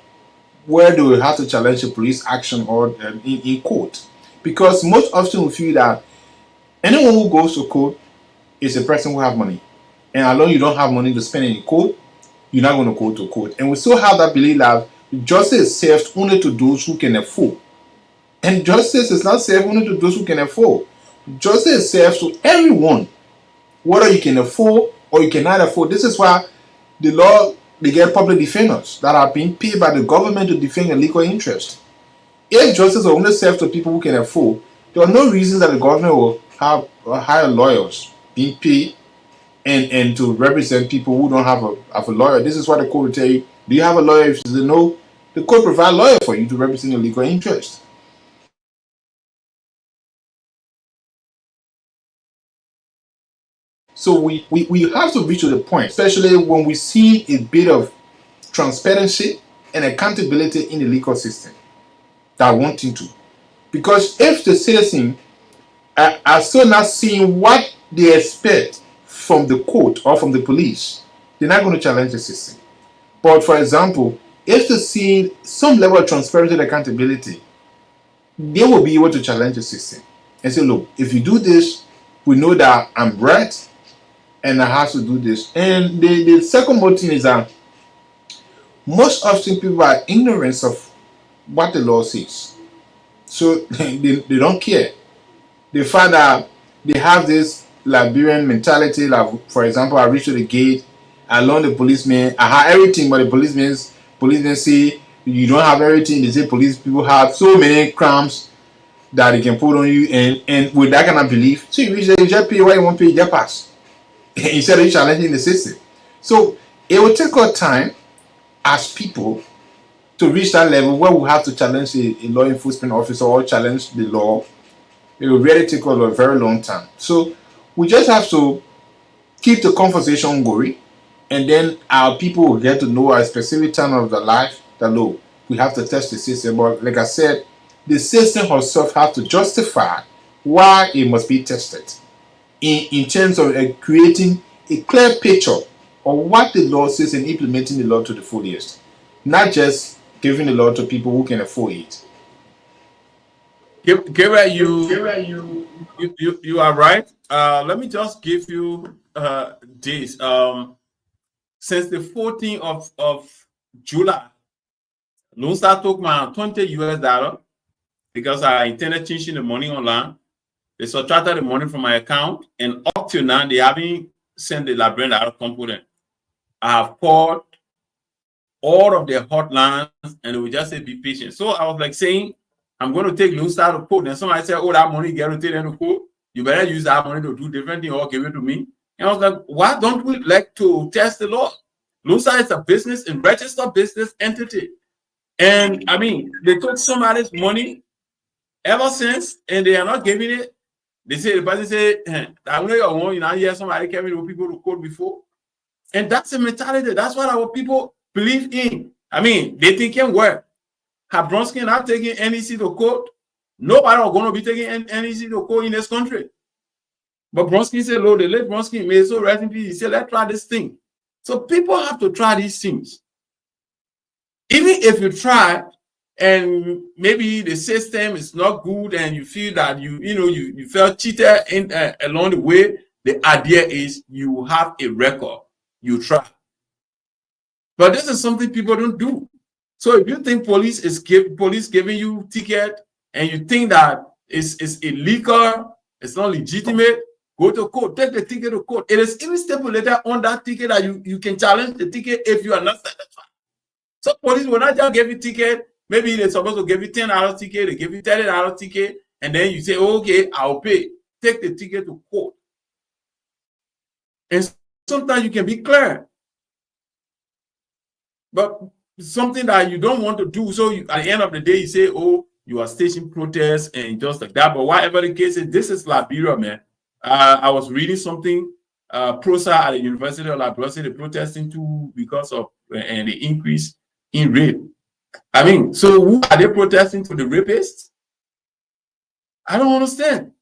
where they will have to challenge the police action or in court. Because most often we feel that anyone who goes to court is a person who have money. And although you don't have money to spend in court, you're not going to go to court. And we still have that belief that justice is served only to those who can afford. And justice is not served only to those who can afford. Justice is served to everyone, whether you can afford or you cannot afford. This is why the law, they get public defenders that are being paid by the government to defend your legal interest. If justice are only served to people who can afford, there are no reasons that the government will have hire lawyers being paid and to represent people who don't have a lawyer. This is what the court will tell you. Do you have a lawyer? If you say no, the court provide a lawyer for you to represent your legal interest. So we have to reach to the point, especially when we see a bit of transparency and accountability in the legal system. that wanting to. Because if the citizen are still not seeing what they expect from the court or from the police, they're not going to challenge the system. But for example, if they see some level of transparency and accountability, they will be able to challenge the system and say, look, if you do this, we know that I'm right and I have to do this. And the second more thing is that most often people are ignorant of what the law says. So they don't care. They find that they have this Liberian mentality, like for example, I reach to the gate, I learn the policeman, I have everything, but the policemen say you don't have everything. They say police people have so many crimes that they can put on you, and with that kind of belief, so you reach there, you just pay what you want to pay, you just pass. Instead of challenging the system. So it will take our time as people to reach that level where we have to challenge a law enforcement officer or challenge the law. It will really take a very long time. So we just have to keep the conversation going, and then our people will get to know at a specific time of their life that, look, we have to test the system. But like I said, the system herself has to justify why it must be tested in terms of creating a clear picture of what the law says and implementing the law to the fullest, not just giving the law to people who can afford it. Gabriel, you are right. Let me just give you this. Since the 14th of July, Lone Star took my $20 because I intended changing the money online. They subtracted the money from my account, and up to now, they haven't sent the Liberian out of component. I have called all of their hotlines, and they will just say, be patient. So I was like saying, I'm going to take Lone Star to court. And somebody said, oh, that money guaranteed them to court. You better use that money to do different things or give it to me. And I was like, why don't we like to test the law? Lone Star is a business and registered business entity. And I mean, they took somebody's money ever since, and they are not giving it. They say, the person say, I know you're one, you know, hear somebody coming with people to court before. And that's the mentality. That's what our people believe in. I mean, they think it work. Have Bronski not taking NEC to court? Nobody are going to be taking NEC to court in this country. But Bronski said, Lord, they let Bronski made so rest in peace. He said, let's try this thing. So people have to try these things. Even if you try and maybe the system is not good and you feel that you felt cheated in along the way, the idea is you have a record. You try. But this is something people don't do. So if you think police giving you ticket and you think that it's illegal, it's not legitimate, go to court, take the ticket to court. It is even stipulated on that ticket that you can challenge the ticket if you are not satisfied. So police will not just give you ticket. Maybe they're supposed to give you $10 ticket, they give you $30 ticket, and then you say, oh, okay, I'll pay. Take the ticket to court. And sometimes you can be clear. But something that you don't want to do. So at the end of the day, you say, oh, you are staging protests and just like that. But whatever the case is, this is Liberia, man. I was reading something, PROSA at the University of Liberia, they're protesting too because of and the increase in rape. I mean, so who are they protesting to? The rapists? I don't understand.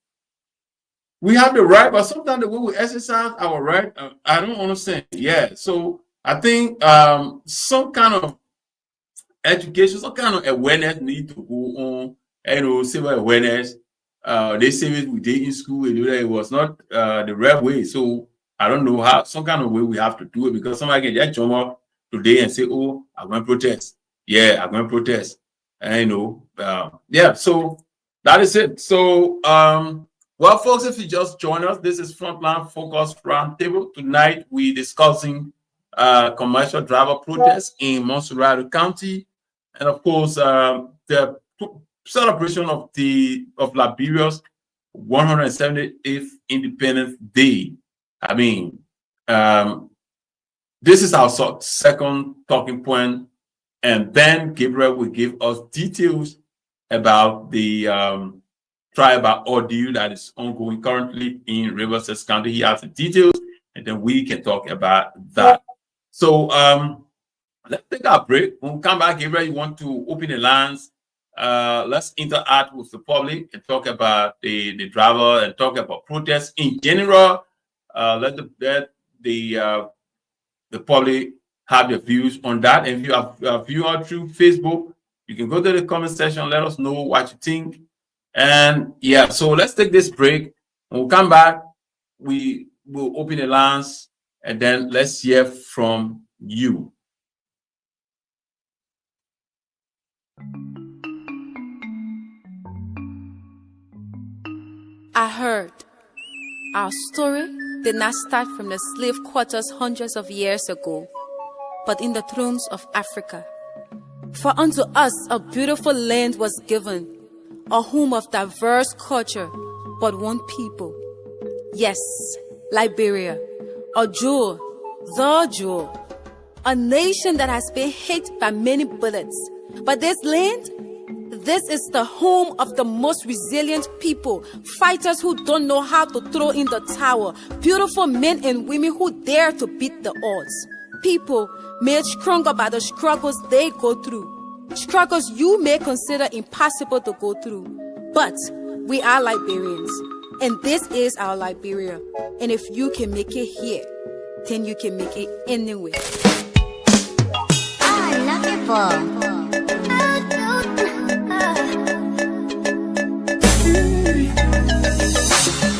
We have the right, but sometimes the way we exercise our right, I don't understand. Yeah, so I think some kind of education, some kind of awareness need to go on, civil awareness. They say it we did in school, it was not the right way. So I don't know how, some kind of way we have to do it, because somebody can just jump up today and say, oh, I'm going to protest. Yeah, I'm going to protest. And yeah, so that is it. So, well, folks, if you just join us, this is Frontline Focus Roundtable. Tonight, we're discussing commercial driver protests in Montserrat County. And of course, the celebration of Liberia's 178th Independence Day. I mean, this is our second talking point, and then Gabriel will give us details about the tribal ordeal that is ongoing currently in Riverside County. He has the details, and then we can talk about that. So let's take a break. When we come back, Gabriel, you want to open the lines let's interact with the public and talk about the driver and talk about protests in general. Let the public have their views on that. And if you have viewer through Facebook, you can go to the comment section, let us know what you think. And yeah, so let's take this break. When we come back, we will open the lines and then let's hear from you. I heard our story did not start from the slave quarters hundreds of years ago, but in the thrones of Africa. For unto us a beautiful land was given, a home of diverse culture, but one people. Yes, Liberia, a jewel, the jewel, a nation that has been hit by many bullets. But this land, this is the home of the most resilient people, fighters who don't know how to throw in the towel, beautiful men and women who dare to beat the odds. People made stronger by the struggles they go through, struggles you may consider impossible to go through. But we are Liberians, and this is our Liberia. And if you can make it here, then you can make it anywhere. I love you, Paul.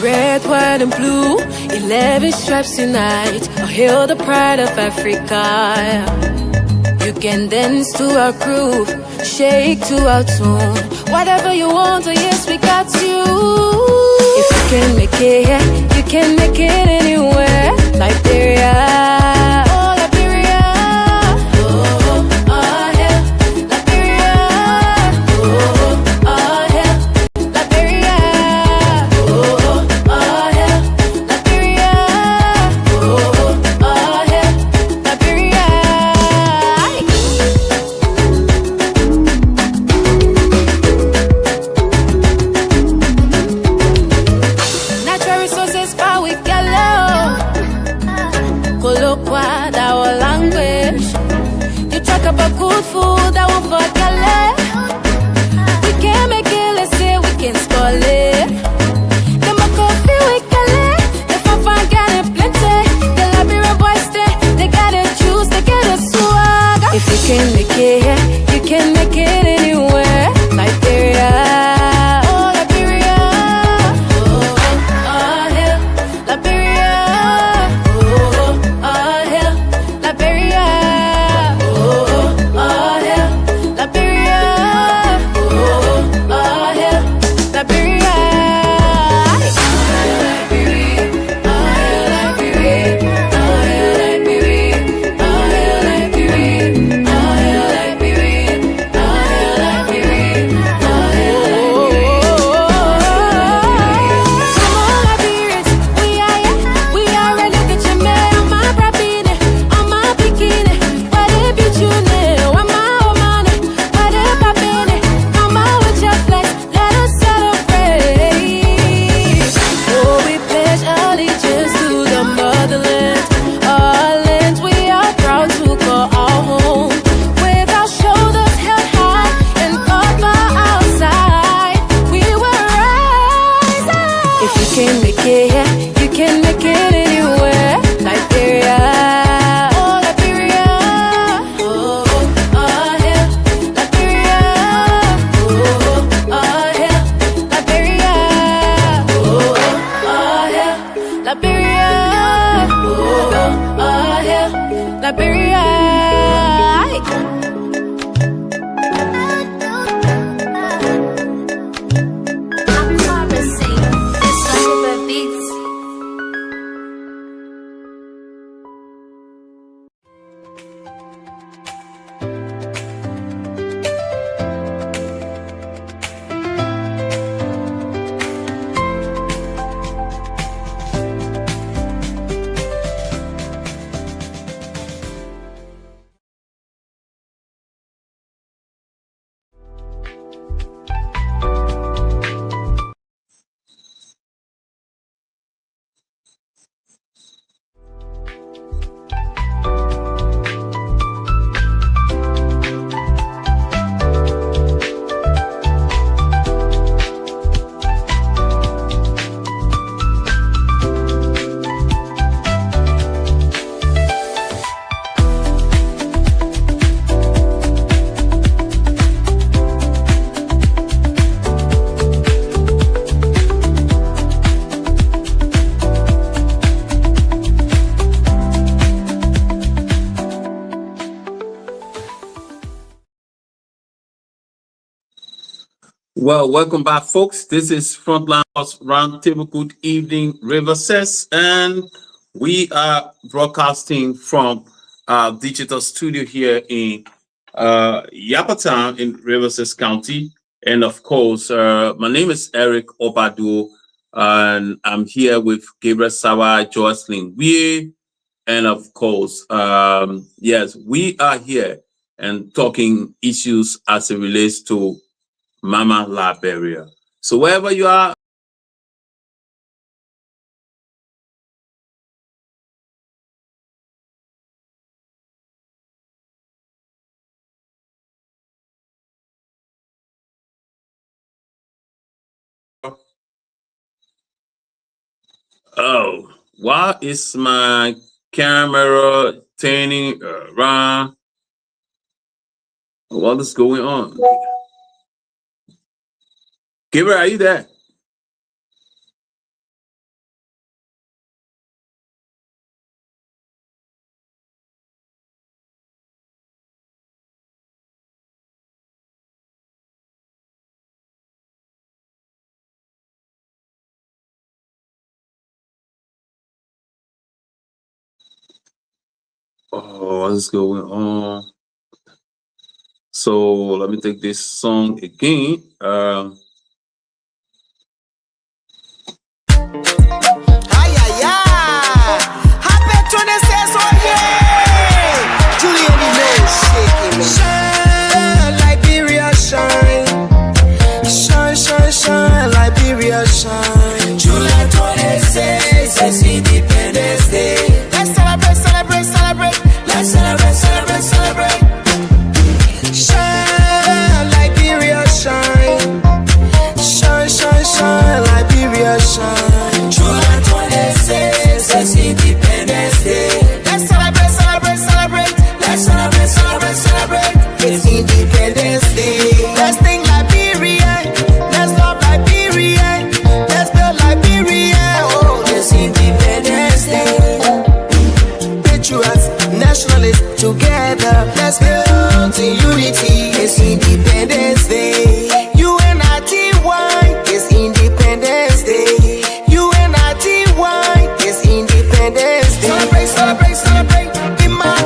Red, white, and blue, 11 stripes unite. I'll hail the pride of Africa. You can dance to our groove, shake to our tune. Whatever you want, oh yes, we got you. If you can make it here, you can make it anywhere. Liberia. Well, welcome back, folks. This is Frontline Roundtable. Good evening, Riverside, and we are broadcasting from our digital studio here in Yapatown in Riverside County. And of course, my name is Eric Obado, and I'm here with Gabriel Sawa, Jocelyn Wie, and of course, yes, we are here and talking issues as it relates to Mama Liberia. So wherever you are, oh, why is my camera turning around? What is going on? Gabriel, are you there? Oh, what is going on? So let me take this song again. Ay, ay, ay. Happy 26, oh yeah. Julian, you know, shaking. Shine, Liberia, shine. Shine, shine, shine, Liberia, shine. July 26 is Independence Day. Let's celebrate, celebrate, celebrate. Let's celebrate, celebrate, celebrate. Shine, Liberia, shine. Shine, shine, shine, Liberia, shine. July 26 is Independence Day. Let's celebrate, celebrate, celebrate. Let's celebrate, celebrate, celebrate. It's Independence Day. Let's sing Liberia. Let's love Liberia. Let's build Liberia. Oh, it's Independence Day. Patriots, nationalists, together. Let's build in unity. It's Independence Day. UNITY is Independence Day. UNITY is Independence Day. Celebrate, celebrate, celebrate. Imam,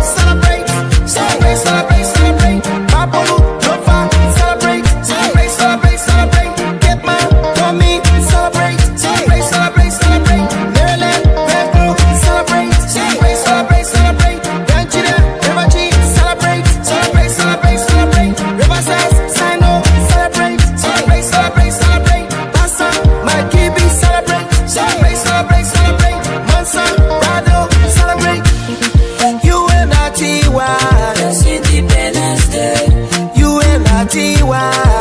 celebrate. Celebrate, celebrate, celebrate. Babolu, Nova, celebrate. Celebrate, celebrate, celebrate. Get my mommy, celebrate. Celebrate, celebrate, celebrate. Maryland, Redbrook, celebrate. Celebrate, celebrate, celebrate. Nigeria, Rivergy, celebrate. Celebrate, celebrate, celebrate. Riverside, Sino, celebrate. Celebrate, celebrate, celebrate. Bassa, Makibi, celebrate. Celebrate, celebrate, celebrate. Mansa, Rado, celebrate. UNITY, that's Independence Day. UNITY,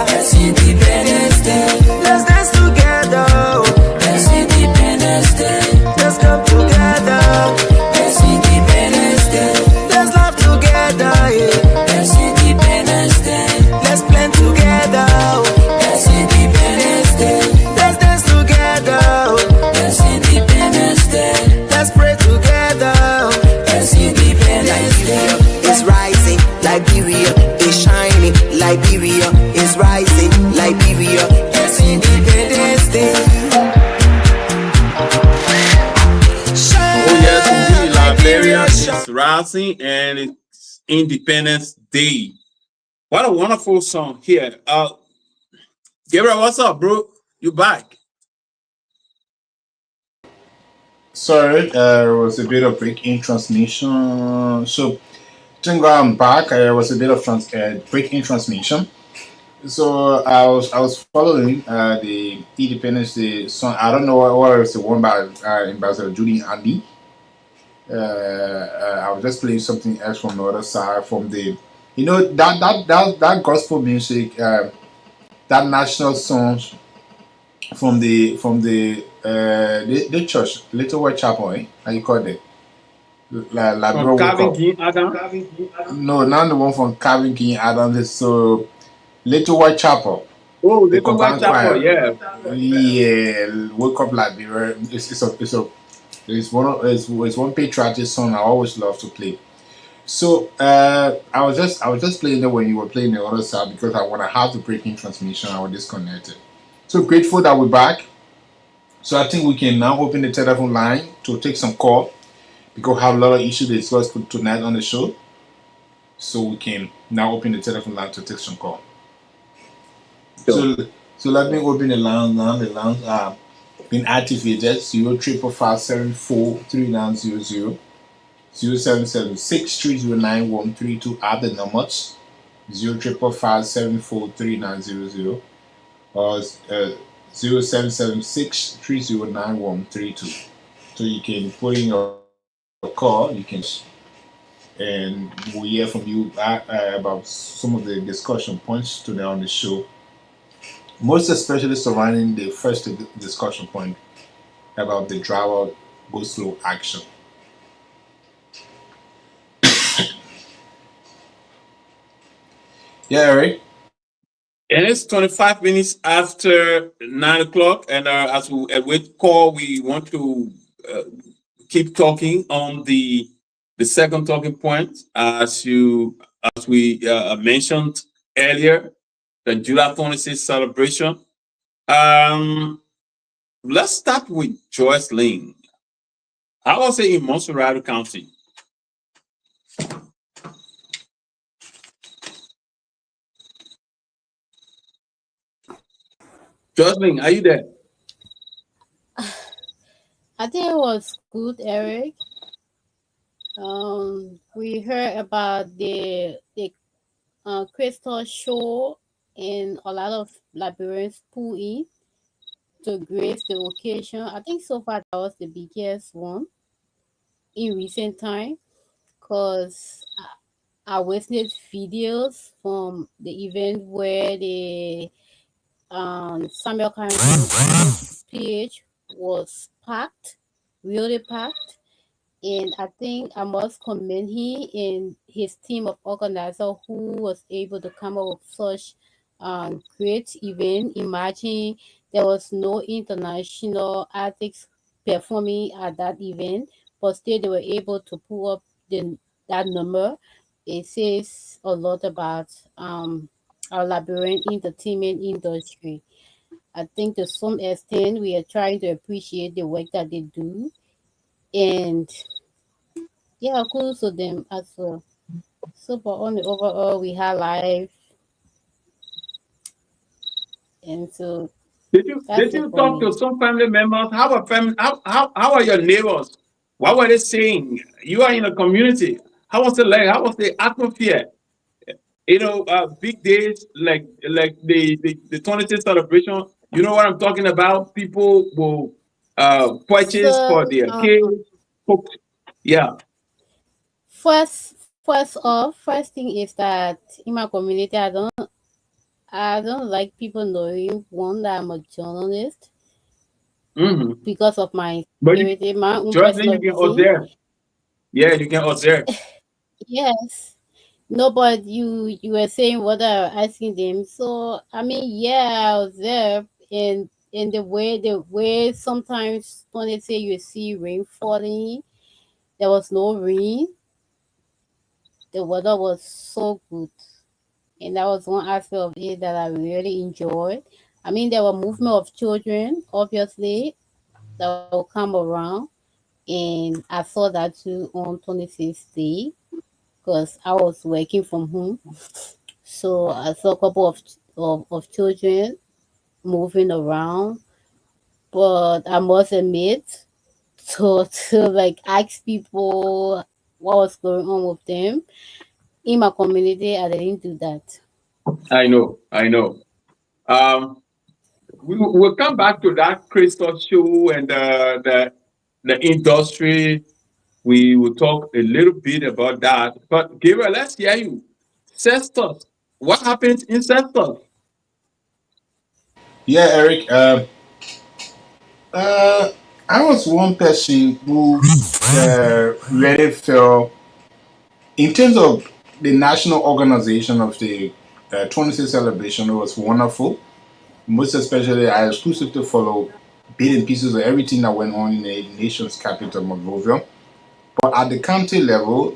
that's Independence Day. Let's dance together. That's Independence Day. Let's come together. That's Independence Day. Let's laugh together. Yeah. That's Independence Day. Let's plan together. That's Independence Day. Let's dance together. That's Independence Day. Let's pray together. That's Independence Day. Is rising, Liberia is shining, Liberia is rising, Liberia is Independence Day. Oh yes, indeed, Liberia is rising and it's Independence Day. What a wonderful song here. Gabriel, what's up, bro? You back? Sorry, it was a bit of break in transmission. So, Tingo, I'm back. It was a bit of break in transmission. So I was following the Independence Day song. I don't know what was the one by Ambassador Judy Andy. I was just playing something else from the other side, from the, you know, that gospel music, that national songs from the the church, Little White Chapel, eh? How you call it? From Calvin King Adam? No, not the one from Calvin King Adams. So Little White Chapel. Oh, Little White Chapel, yeah. Yeah, Wake Up Liberia. It's one patriotic song I always love to play. So I was just playing there when you were playing the other side because when I have the breaking transmission, I was disconnected. So grateful that we're back. So I think we can now open the telephone line to take some call because we have a lot of issues to discuss tonight on the show. So we can now open the telephone line to take some call. So, So let me open the line now. The lines are been activated 055743900 0776309132 are the numbers 055743900 or 0776309132. So you can put in your call, you can, and we'll hear from you about some of the discussion points today on the show. Most especially surrounding the first discussion point about the driver go slow action. Yeah, Eric. and it's 25 minutes after 9 o'clock. And as we wait call, we want to keep talking on the second talking point, as we mentioned earlier, the July 26th celebration. Let's start with Joyce Lane. How was it in Monterey County? Joyce Lane, are you there? I think it was good, Eric. We heard about the crystal show and a lot of Liberians pull in to grace the occasion. I think so far that was the biggest one in recent time, because I witnessed videos from the event where the Samuel Carrington page was packed, really packed. And I think I must commend him and his team of organizers who was able to come up with such great event. Imagine there was no international artists performing at that event, but still they were able to pull up that number. It says a lot about our Liberian entertainment industry. I think to some extent we are trying to appreciate the work that they do, and yeah, kudos to them as well. So, but on the overall, we had live, and so Did you that's it for talk me. to some family members? How are your neighbors? What were they saying? You are in a community. How was it like? How was the atmosphere? Big days like the 26th celebration. You know what I'm talking about? People will purchase So, for their kids. Yeah. first thing is that in my community, I don't like people knowing one that I'm a journalist Mm-hmm. because of my But security, my own just then personal you can reason. observe. Yeah, you can observe. Yes. No, but you were saying what I was asking them. So I mean, yeah, I was there, and the way sometimes when they say you see rain falling, there was no rain. The weather was so good, and that was one aspect of it that I really enjoyed. I mean, there were movement of children, obviously, that will come around, and I saw that too on 26th day because I was working from home. So I saw a couple of children moving around, but I must admit to like ask people what was going on with them in my community, I didn't do that. I know. We'll come back to that crystal show and the industry. We will talk a little bit about that. But Gabriel, let's hear you. Cestus. What happened in Cestus? Yeah, Eric. I was one person who really felt, in terms of the national organization of the 26th celebration, it was wonderful. Most especially, I exclusively follow bits and pieces of everything that went on in the nation's capital, Monrovia. But at the county level,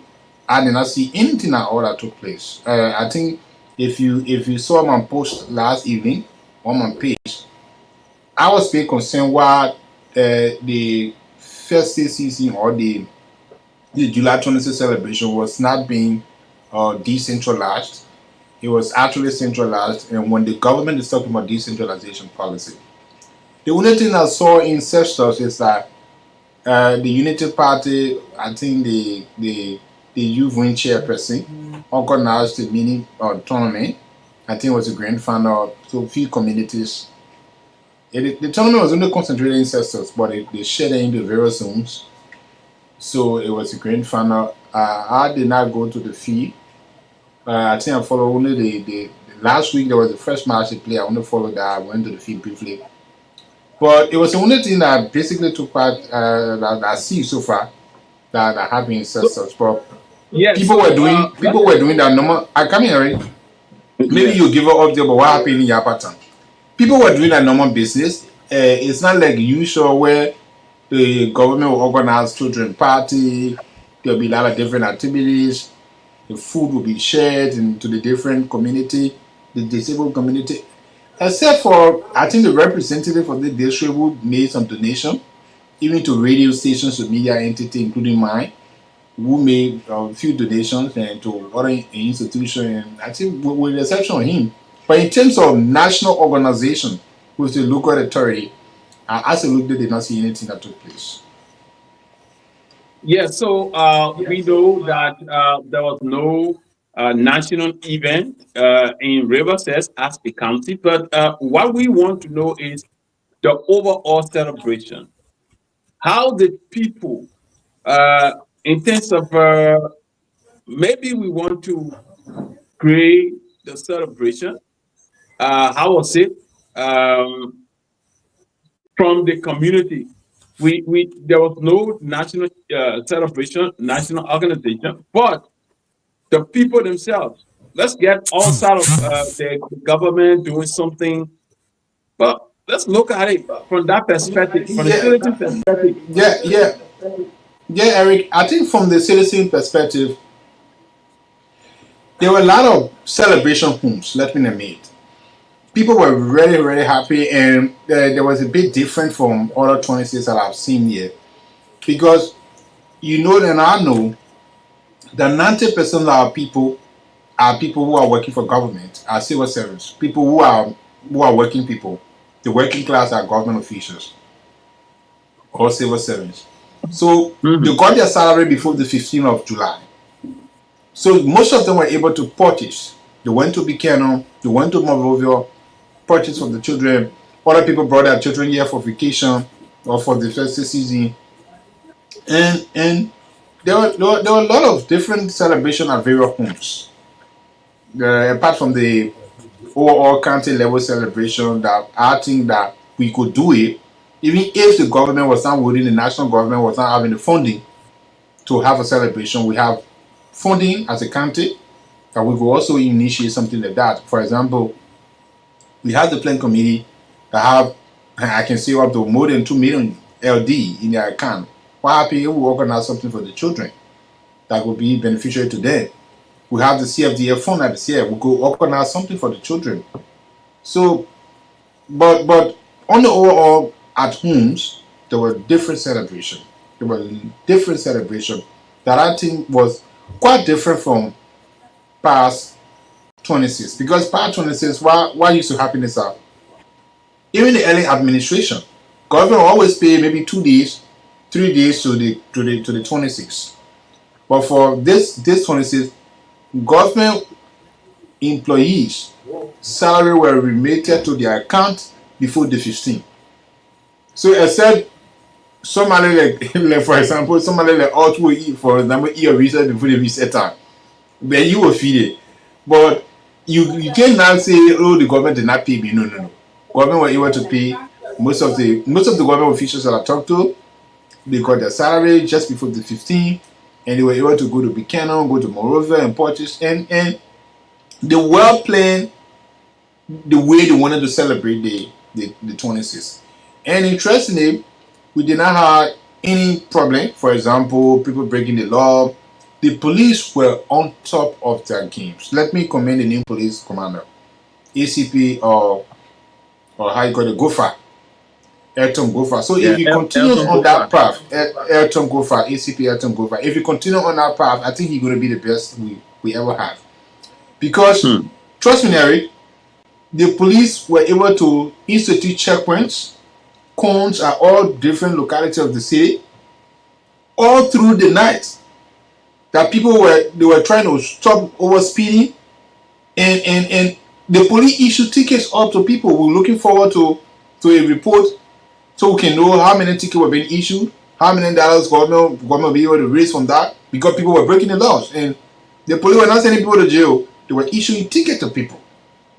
I did not see anything at all that took place. I think if you saw my post last evening on my page, I was very concerned why the festive season or the July 26th celebration was not being decentralized. It was actually centralized, and when the government is talking about decentralization policy, the only thing I saw in sectors is that the Unity Party, I think the youth wing chairperson organized the mini tournament. I think it was a grand final, so few communities. The tournament was only concentrated in sectors, but they shared it into various zones. So it was a grand final. I did not go to the field. I think I followed only the last week. There was the first match they played. I only followed that. I went to the field briefly. But it was the only thing that basically took part that I see so far that happened in sectors. But Yes. people were doing that normal. I come here, right? Maybe you give an update about what happened in Yapatan. People were doing that normal business. It's not like usual where the government will organize children party. There'll be a lot of different activities. The food will be shared into the different community, the disabled community. Except for, I think the representative of the district who made some donation, even to radio stations, to media entity, including mine, who made a few donations and to other institutions. And I think with the exception of him, but in terms of national organization with the local authority, I absolutely did not see anything that took place. Yes, so we know that there was no national event in Riverside as a county, but what we want to know is the overall celebration. How did people, in terms of maybe we want to create the celebration, how was it from the community? We there was no national celebration, national organization, but the people themselves. Let's get outside of the government doing something, but let's look at it from that perspective, from the citizen perspective. Yeah, Eric. I think from the citizen perspective, there were a lot of celebration homes. Let me name it. People were really, really happy, and there was a bit different from other 26 that I've seen here, because you know and I know that 90% of our people are people who are working for government, are civil servants, people who are working people. The working class are government officials or civil servants. So they got their salary before the 15th of July. So most of them were able to purchase. They went to Buchanan, they went to Monrovia, purchase for the children. Other people brought their children here for vacation or for the festive season. And there were a lot of different celebrations at various homes. Apart from the overall county level celebration, that I think that we could do it, even if the government was not willing, the national government was not having the funding to have a celebration. We have funding as a county that we could also initiate something like that. For example, we have the plan committee that have, I can say, up to more than 2 million LD in their account. What happens if we organize something for the children that would be beneficial to them? We have the CFDF fund at the year. We could organize something for the children. So, but on the overall, at homes, there were different celebrations. There were different celebrations that I think was quite different from past 26. Because past 26, why used to happen is that even the early administration, government always pay maybe 2 days, 3 days to the 26. But for this 26, government employees' salary were remitted to their account before the 15th. So except somebody like for example, somebody like out will eat, for example, eat a reset before the reset time, then you will feed it. But you can't now say, oh, the government did not pay me. No. Government were able to pay most of the government officials that I talked to. They got their salary just before the 15th, and they were able to go to Buchanan, go to Monrovia and purchase, and they were playing the way they wanted to celebrate the 26th. And interestingly, we did not have any problem. For example, people breaking the law, the police were on top of their games. Let me commend the new police commander, ACP or how you call it, Gofa, Ayrton Gofa. So if he continues on that path, Ayrton Gofa, ACP Ayrton Gofa, if he continues on that path, I think he's going to be the best we ever have. Because, trust me, Eric, the police were able to institute checkpoints, cones at all different localities of the city, all through the night. That people were trying to stop overspeeding, and the police issued tickets up to people. We're looking forward to a report so we can know how many tickets were being issued, how many dollars government will be able to raise from that, because people were breaking the laws. And the police were not sending people to jail, they were issuing tickets to people.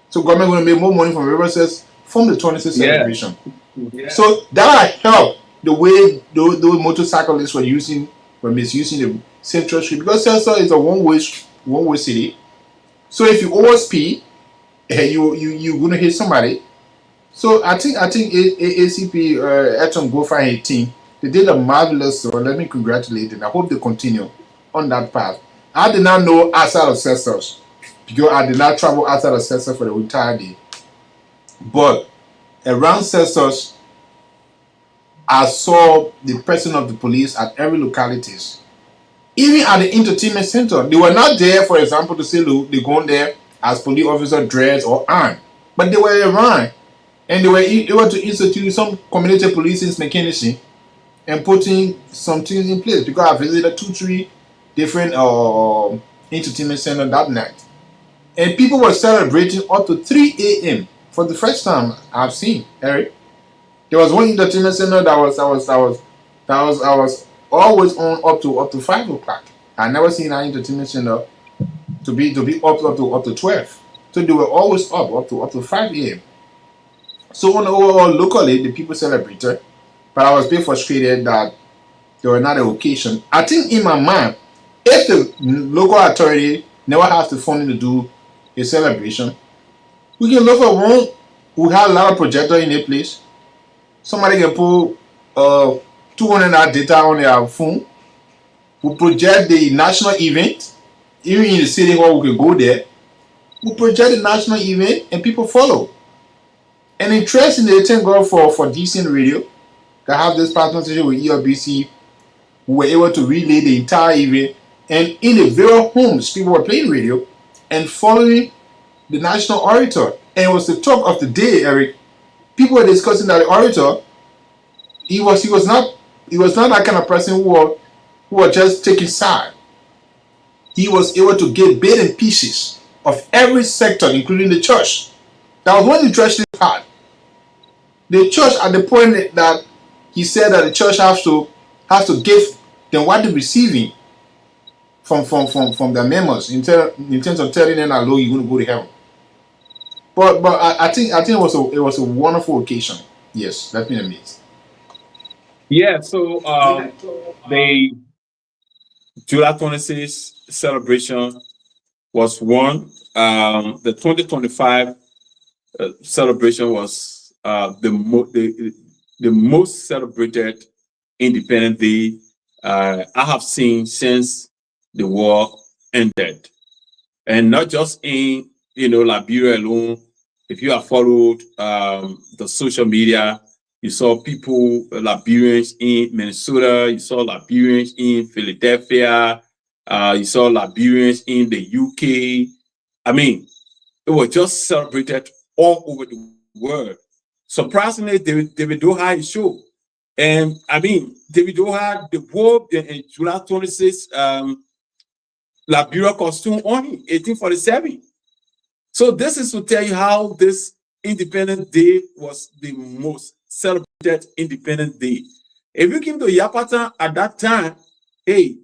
So government going to make more money from reverses from the 26th celebration. Yeah. So that helped the way those motorcyclists were misusing the Central Street, because Celso is a one-way city. So if you overspeed, you're gonna hit somebody. So I think ACP Ayrton Gofa and his team, they did a marvelous job. Let me congratulate them. I hope they continue on that path. I did not know outside of Celsius, because I did not travel outside of Celsius for the entire day. But around Celsius, I saw the presence of the police at every localities. Even at the entertainment center, they were not there, for example, to say, look, they're going there as police officer dressed or armed. But they were around, and they were able to institute some community policing mechanism and putting some things in place. Because I visited 2-3 different entertainment centers that night. And people were celebrating up to 3 a.m. for the first time I've seen, Eric. There was one entertainment center that was always on up to 5 o'clock. I never seen an entertainment center to be up to 12. So they were always up to 5 a.m. So on the overall locally, the people celebrated, but I was a bit frustrated that there were not an occasion. I think in my mind, if the local authority never has the funding to do a celebration, we can look for one who has a lot of projector in a place. Somebody can put 200 data on their phone. We project the national event. Even in the city hall, we can go there. We project the national event and people follow. And interestingly, thank God for Decent Radio that have this partnership with ERBC. We were able to relay the entire event. And in the very homes, people were playing radio and following the national orator. And it was the talk of the day, Eric. People were discussing that the orator, he was not that kind of person who was just taking side. He was able to get bits and pieces of every sector, including the church. That was one interesting part. The church, at the point that he said that the church has to give them what they're receiving from their members in terms of telling them that, Lord, you're going to go to heaven. But I think it was a wonderful occasion. Yes, let me admit. Yeah, so the July 26th celebration was one. The 2025 celebration was the most celebrated Independence Day I have seen since the war ended, and not just in Liberia alone. If you have followed the social media, you saw people, Liberians in Minnesota, you saw Liberians in Philadelphia, you saw Liberians in the UK. I mean, it was just celebrated all over the world. Surprisingly, Davido had a show. And I mean, Davido had the whole July 26th Liberia costume on him, 1847. So this is to tell you how this Independence Day was the most celebrated Independence Day. If you came to Yapata at that time, hey,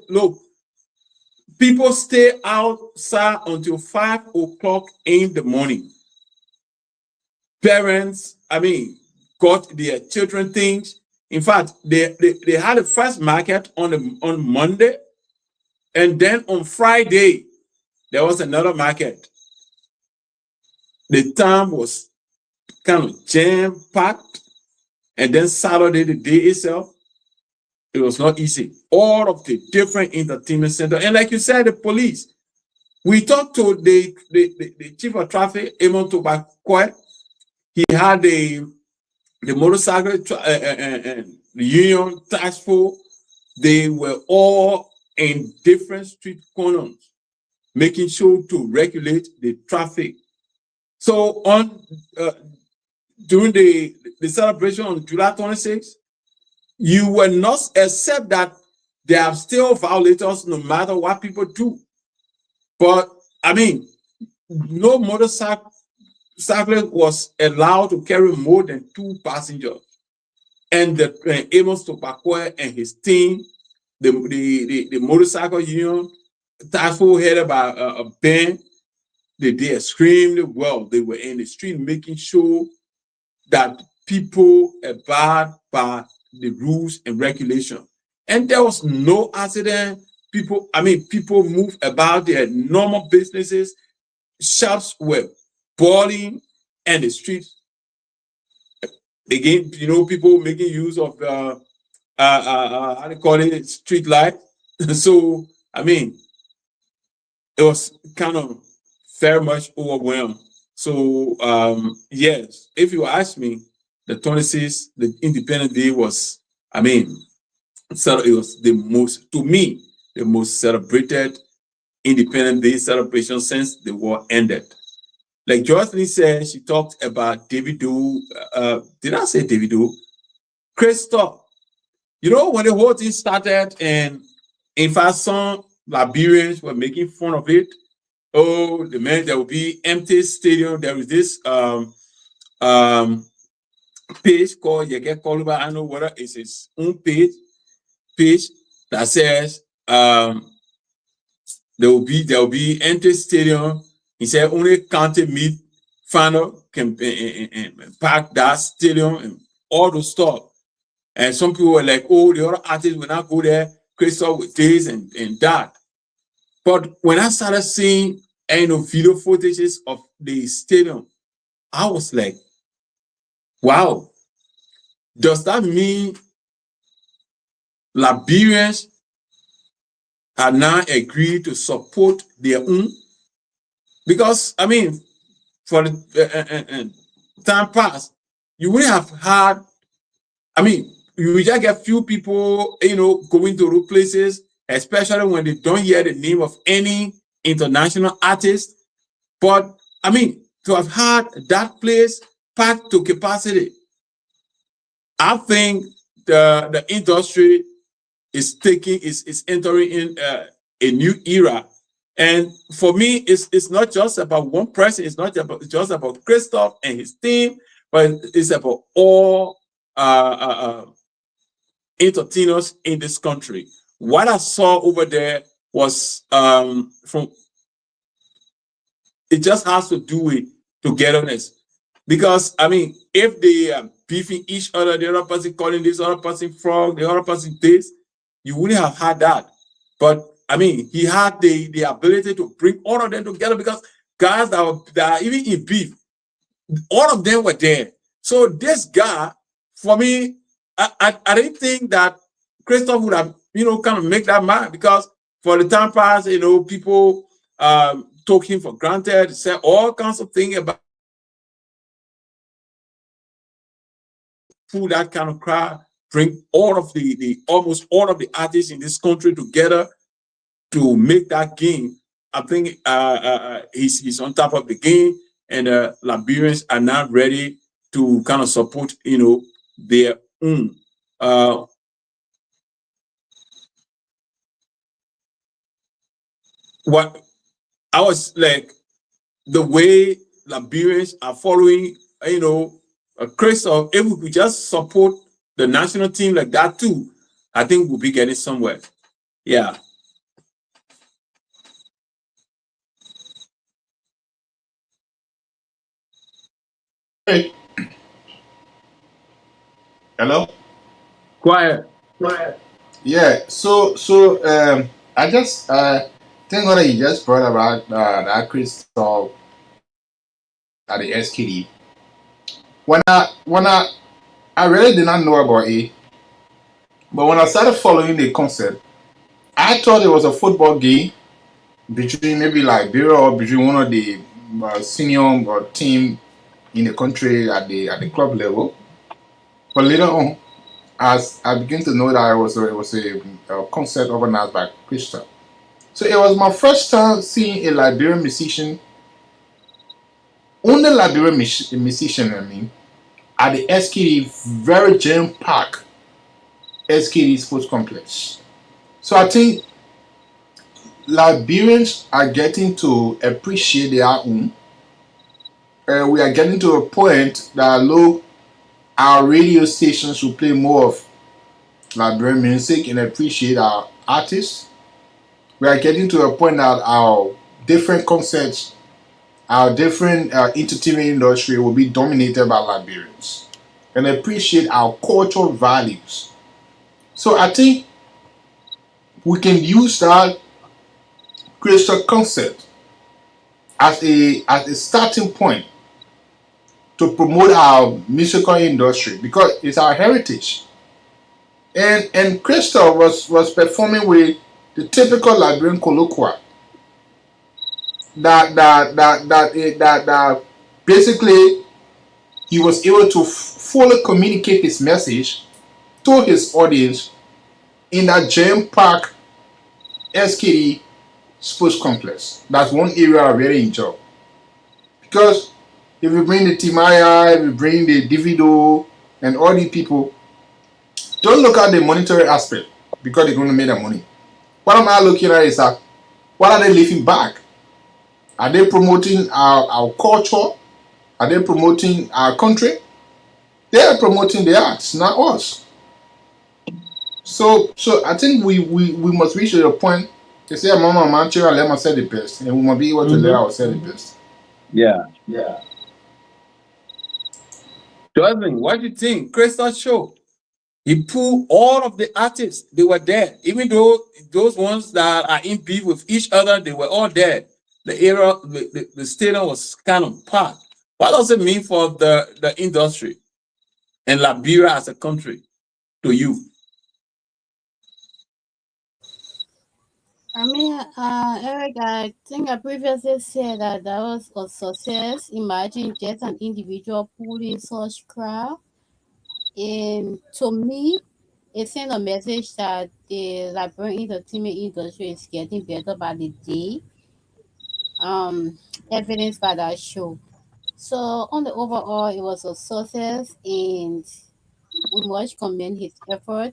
look, people stay outside until 5 o'clock in the morning. Parents, I mean, got their children things. In fact, they had the first market on Monday, and then on Friday, there was another market. The town was kind of jam-packed, and then Saturday, the day itself, It was not easy. All of the different entertainment centers, and like you said, the police. We talked to the chief of traffic, Amon Tobacco. He had the motorcycle the union task force. They were all in different street corners, making sure to regulate the traffic. So on during the celebration on July 26th, you were not, except that there are still violators no matter what people do. But I mean, no motorcycle was allowed to carry more than 2 passengers. And Amos Tobacco and his team, the motorcycle union, task force headed by a band, they did extremely well. They were in the street making sure that people abide by the rules and regulations. And there was no accident. People move about their normal businesses. Shops were balling, and the streets, again, people making use of how do you call it, street light. So I mean, it was kind of very much overwhelmed. So yes, if you ask me, the 26th, the Independence Day was, I mean, so it was the most celebrated Independence Day celebration since the war ended. Like Jocelyn said, she talked about Davido. Did I say Davido? Christoph. When the whole thing started, and in fact, some Liberians were making fun of it. Oh, the man, there will be empty stadium. There is this page called Yeke Koluba. I know what it is. His own page that says there will be empty stadium. He said only county meet final can pack that stadium and all the stuff. And some people were like, oh, the other artists will not go there. Christoph with this and that. But when I started seeing video footages of the stadium, I was like, wow, does that mean Liberians have now agreed to support their own? Because I mean, for the time past, you wouldn't have had, I mean, you would just get few people, going to those places, especially when they don't hear the name of any international artist. But I mean, to have had that place packed to capacity, I think the industry is entering in a new era. And for me, it's not just about one person. It's not just about Christoph and his team, but it's about all entertainers in this country. What I saw over there was it just has to do with togetherness. Because I mean, if they are beefing each other, the other person calling this other person frog, the other person this, you wouldn't have had that. But I mean, he had the ability to bring all of them together, because guys that are even in beef, all of them were there. So this guy, for me, I didn't think that Christoph would have, kind of make that man, because for the time past, people took him for granted, said all kinds of things about pull that kind of crowd, bring all of almost all of the artists in this country together to make that game. I think he's on top of the game, and Liberians are now ready to kind of support, their own. What I was like, the way Liberians are following, Christoph, if we could just support the national team like that too, I think we'll be getting somewhere. Yeah. Hey. Hello? Quiet. Yeah, so I just thank God that you just brought about that Christoph at the SKD. When I really did not know about it, But when I started following the concert, I thought it was a football game between maybe Liberia or between one of the senior team in the country at the club level. But later on, as I began to know that it was a concert organized by Crystal. So it was my first time seeing a Liberian musician, only Liberian musician, I mean, at the SKD very jam packed SKD Sports Complex. So I think Liberians are getting to appreciate their own. We are getting to a point that look, our radio stations should play more of Liberian music and appreciate our artists. We are getting to a point that our different concerts, our different entertainment industry will be dominated by Liberians and appreciate our cultural values. So I think we can use that Crystal concept as a starting point to promote our musical industry because it's our heritage. And Crystal was performing with the typical Liberian colloquia that basically he was able to fully communicate his message to his audience in that jam packed SKD Sports Complex. That's one area I really enjoy. Because if you bring the Timaya, if you bring the Divido and all these people, don't look at the monetary aspect because they're going to make their money. What am I looking at is that what are they leaving back? Are they promoting our culture? Are they promoting our country? They are promoting the arts, not us. So I think we must reach to a point to say, Mama, man, children, let me say the best, and we must be able to let ourselves the best. Yeah. Jocelyn, what do you think? Crystal show. He pulled all of the artists, they were there. Even though those ones that are in beef with each other, they were all there. The stadium was kind of packed. What does it mean for the industry and Liberia as a country to you? I mean, Eric, I think I previously said that was a success. Imagine just an individual pulling such crowd. And to me, it sent a message that the Liberian entertainment industry is getting better by the day. Um, Evidenced by that show. So on the overall, it was a success, and we must commend his effort.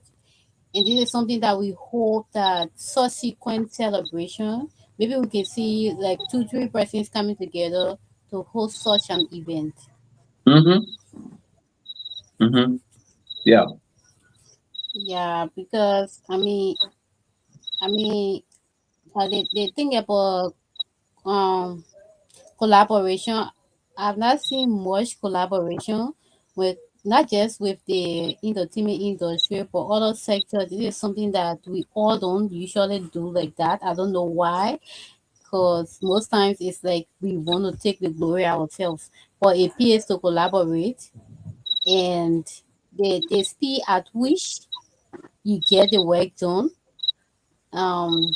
And this is something that we hope that subsequent celebration, maybe we can see like 2, 3 persons coming together to host such an event. Mm-hmm. Yeah. Yeah, because they think about um collaboration. I've not seen much collaboration with not just with the entertainment industry but other sectors. This is something that we all don't usually do like that. I don't know why, because most times it's like we want to take the glory ourselves. But it pays to collaborate, and the speed at which you get the work done um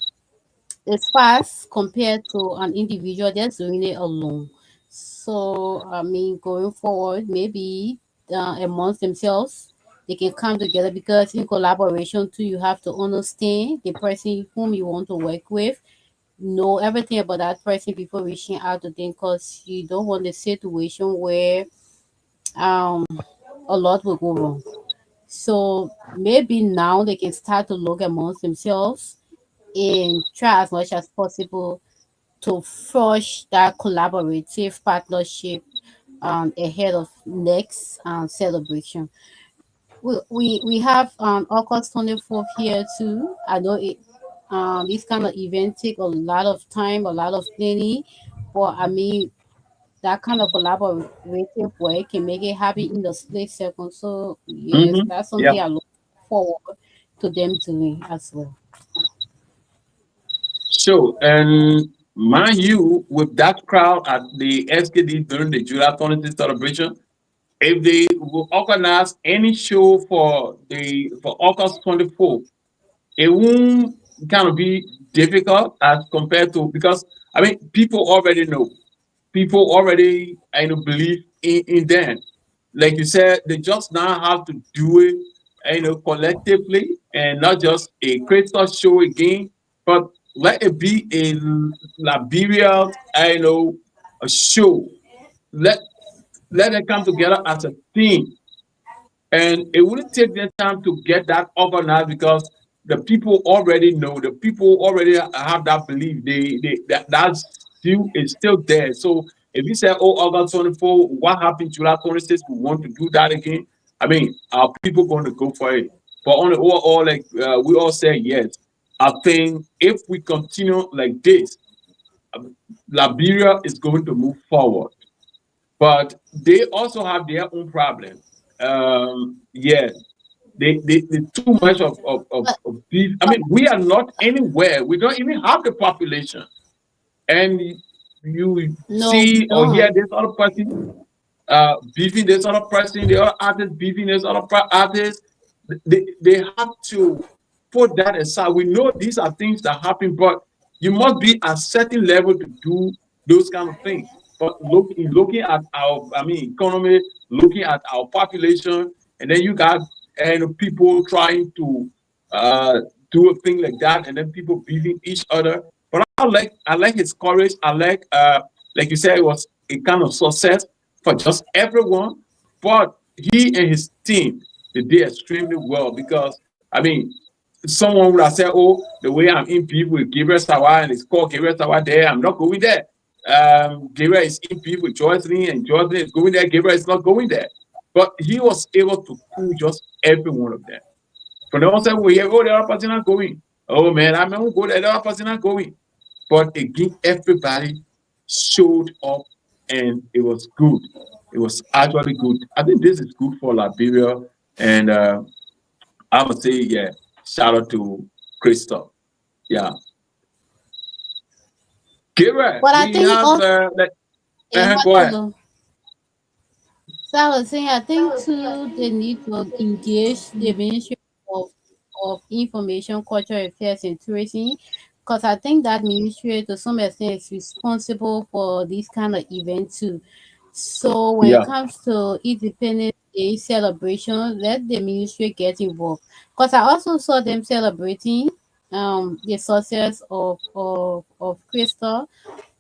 it's fast compared to an individual just doing it alone. So, I mean, going forward, maybe amongst themselves, they can come together because in collaboration too, you have to understand the person whom you want to work with, know everything about that person before reaching out to them because you don't want a situation where um a lot will go wrong. So maybe now they can start to look amongst themselves and try as much as possible to forge that collaborative partnership ahead of next celebration. We have August 24th here too. I know this kind of event take a lot of time, a lot of planning, but I mean that kind of collaborative work can make it happen in the split second. So yes, Mm-hmm. that's Yeah. something I look forward to them doing as well. So, and mind you, with that crowd at the SKD during the July 26th celebration, if they will organize any show for August 24th, it won't kind of be difficult as compared to, because I mean people already know, people already believe in them. Like you said, they just now have to do it collectively, and not just a crystal show again, but let it be a Liberia a show. Let let them come together as a team, and it wouldn't take them time to get that organized, because the people already know, the people already have that belief. That still is still there. So if you say, oh, August 24, what happened July 26, we want to do that again. I mean, are people going to go for it? But on the overall, like we all say yes. I think if we continue like this, Liberia is going to move forward, but they also have their own problem. Yeah, they too much of these. I mean, we are not anywhere. We don't even have the population, and you No, we see or hear don't. this other person beefing this other person, the other artist beefing this other artist. They have to put that aside. We know these are things that happen, but you must be at a certain level to do those kind of things. But looking at our, I mean, economy, looking at our population, and then you got people trying to uh, do a thing like that, and then people beating each other. But I like his courage. I like you said, it was a kind of success for just everyone. But he and his team, they did extremely well, because I mean, someone would have said, "Oh, the way I'm in beef with Gabriel Sawa and it's called Gabriel Sawa there, I'm not going there." Gabriel is in beef with Jocelyn, and Jocelyn is going there. Gabriel is not going there. But he was able to cool just every one of them. For the one said, "Well, yeah, oh, the other person not going." Oh man, I mean, go there, the other person not going. But again, everybody showed up, and it was good. It was actually good. I think this is good for Liberia, and I would say, yeah, shout out to Crystal. Yeah. Gabriel, But I we think have also, yeah, go ahead. hello. So I was saying, I think too, they need to engage the Ministry of Information, Culture Affairs, and Tourism, because I think that ministry, to some extent, is responsible for this kind of event too. So when it Yeah, comes to Independence Day celebration, let the ministry get involved. Because I also saw them celebrating the success of Crystal,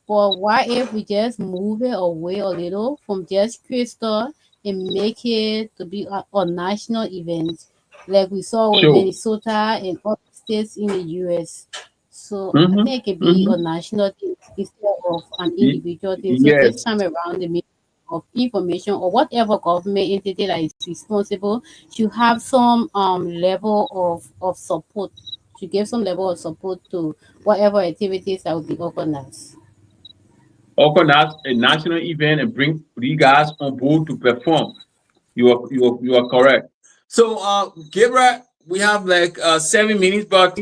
but what if we just move it away a little from just Crystal and make it to be a national event, like we saw with sure. Minnesota and other states in the US? So I Mm-hmm. think it could be a Mm-hmm. national thing instead of an individual thing. So this Yes. time around, the Ministry of Information or whatever government entity that is responsible should have some level of support, to give some level of support to whatever activities that will be organized. Organize a national event and bring you guys on board to perform. You are correct. So Gabriel, we have like 7 minutes, but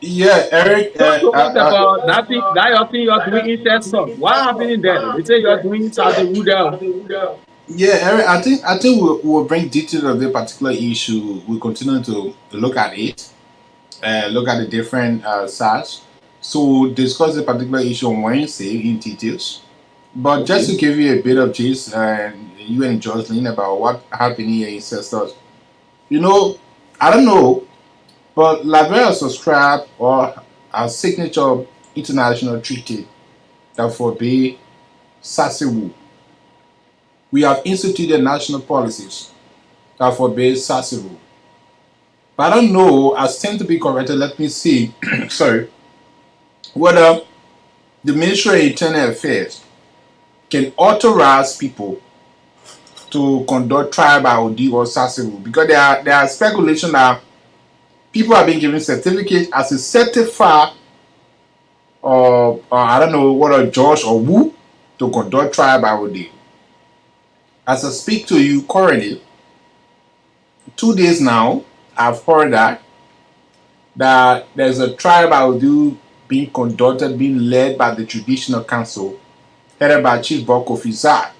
Yeah, Eric. talk to us about that thing, that your thing you're doing in Texas. What happened in there? They say you're doing something Rudel. Yeah, Eric. I think we'll bring details of the particular issue. We'll continue to look at it, look at the different sides. So we'll discuss the particular issue on Wednesday in details. But just Okay. to give you a bit of gist, you and Jocelyn, about what happened here in Cestus. You know, I don't know, but Liberia subscribed or a signature international treaty that forbade Sasiwu. We have instituted national policies that forbade Sasiwu. But I don't know, as tend to be corrected, let me see, sorry, whether the Ministry of Internal Affairs can authorize people to conduct tribal deal or Sasiwu, because there are speculation that people have been given certificate as a certified or I don't know what a judge or who to conduct tribal deal. As I speak to you currently, 2 days now, I've heard that there's a tribal deal being conducted, being led by the traditional council, headed by Chief Boko Fizad.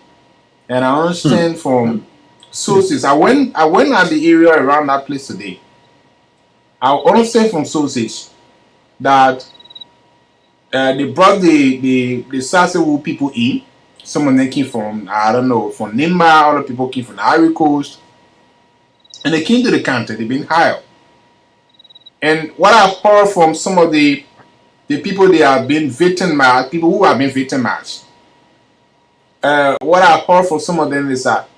And I understand from sources. I went at the area around that place today. I understand from sources that they brought the Sassewu people in. Some of them came from, I don't know, from Nimba, other people came from the Ivory Coast. And they came to the country, they've been hired. And what I've heard from some of the people they have been victimized, people who have been victimized, what I've heard from some of them is that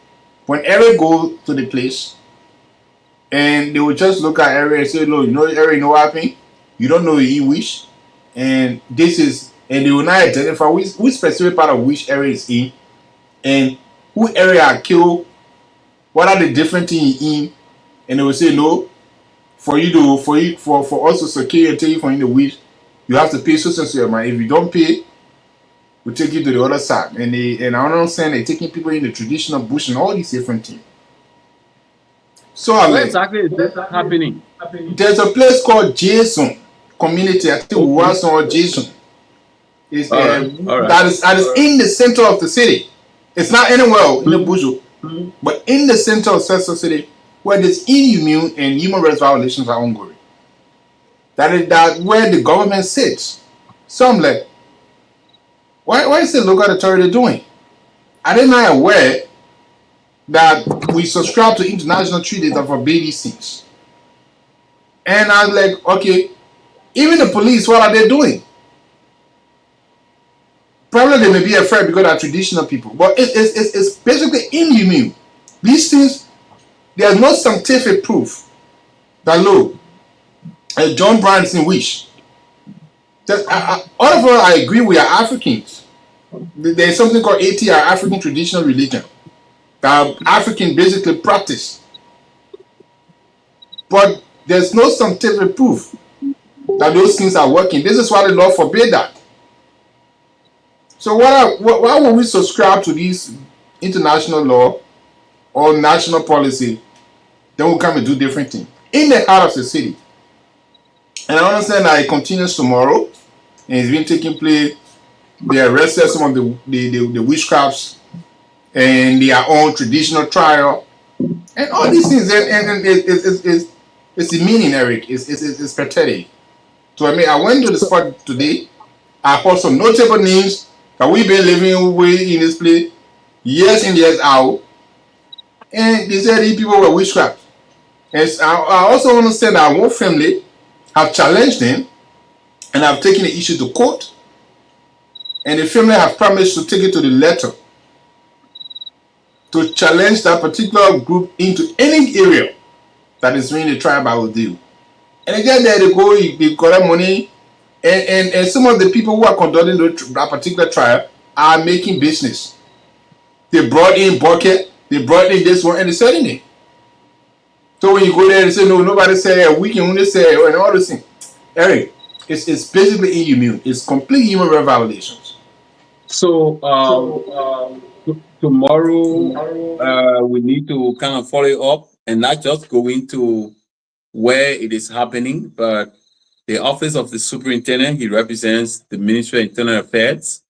when Eric go to the place, and they will just look at Eric and say, "Look, you know, Eric, you know what happened? You don't know he wish, and this is," and they will not identify which specific part of which area is in, and who area killed, what are the different things in, and they will say, "No, for us to secure and take you from in the wish, you have to pay so your money. If you don't pay, we take you to the other side." And I understand they're taking people in the traditional bush and all these different things. So Where exactly is this happening? There's a place called Jason Community. I think was on Jason. It's right. that is in the center of the city. It's not anywhere in the bush, but in the center of Sessa City, where there's inhumane and human rights violations are ongoing. That is where the government sits. So I'm like, why is the local authority doing? Are they not aware that we subscribe to international treaties that forbid these things? And I was like, okay, even the police, what are they doing? Probably they may be afraid because they're traditional people, but it's basically inhumane. These things, there's no scientific proof that, look, John Branson wish. All of us, I agree, we are Africans. There's something called ATR, African Traditional Religion, that African basically practice. But there's no scientific proof that those things are working. This is why the law forbade that. So why would we subscribe to these international law or national policy? Then we'll come and do different things in the heart of the city. And I understand that it continues tomorrow, and it's been taking place. They arrested some of the witchcrafts and their own traditional trial and all these things. And it's the meaning, Eric. It's pathetic. So I went to the spot today. I heard some notable names that we've been living with in this place years and years out, and they said these people were witchcraft. And I also understand that one family have challenged them and have taken the issue to court, and the family have promised to take it to the letter to challenge that particular group into any area that is doing the tribal deal. And again, there they go, they collect money, and some of the people who are conducting that particular trial are making business. They brought in bucket, they brought in this one, and they're selling it. So when you go there and say, no, nobody say, we can only say, and all those things. Eric, it's basically inhumane. It's complete human rights violations. So tomorrow we need to kind of follow up and not just go into where it is happening, but the office of the superintendent. He represents the Ministry of Internal Affairs.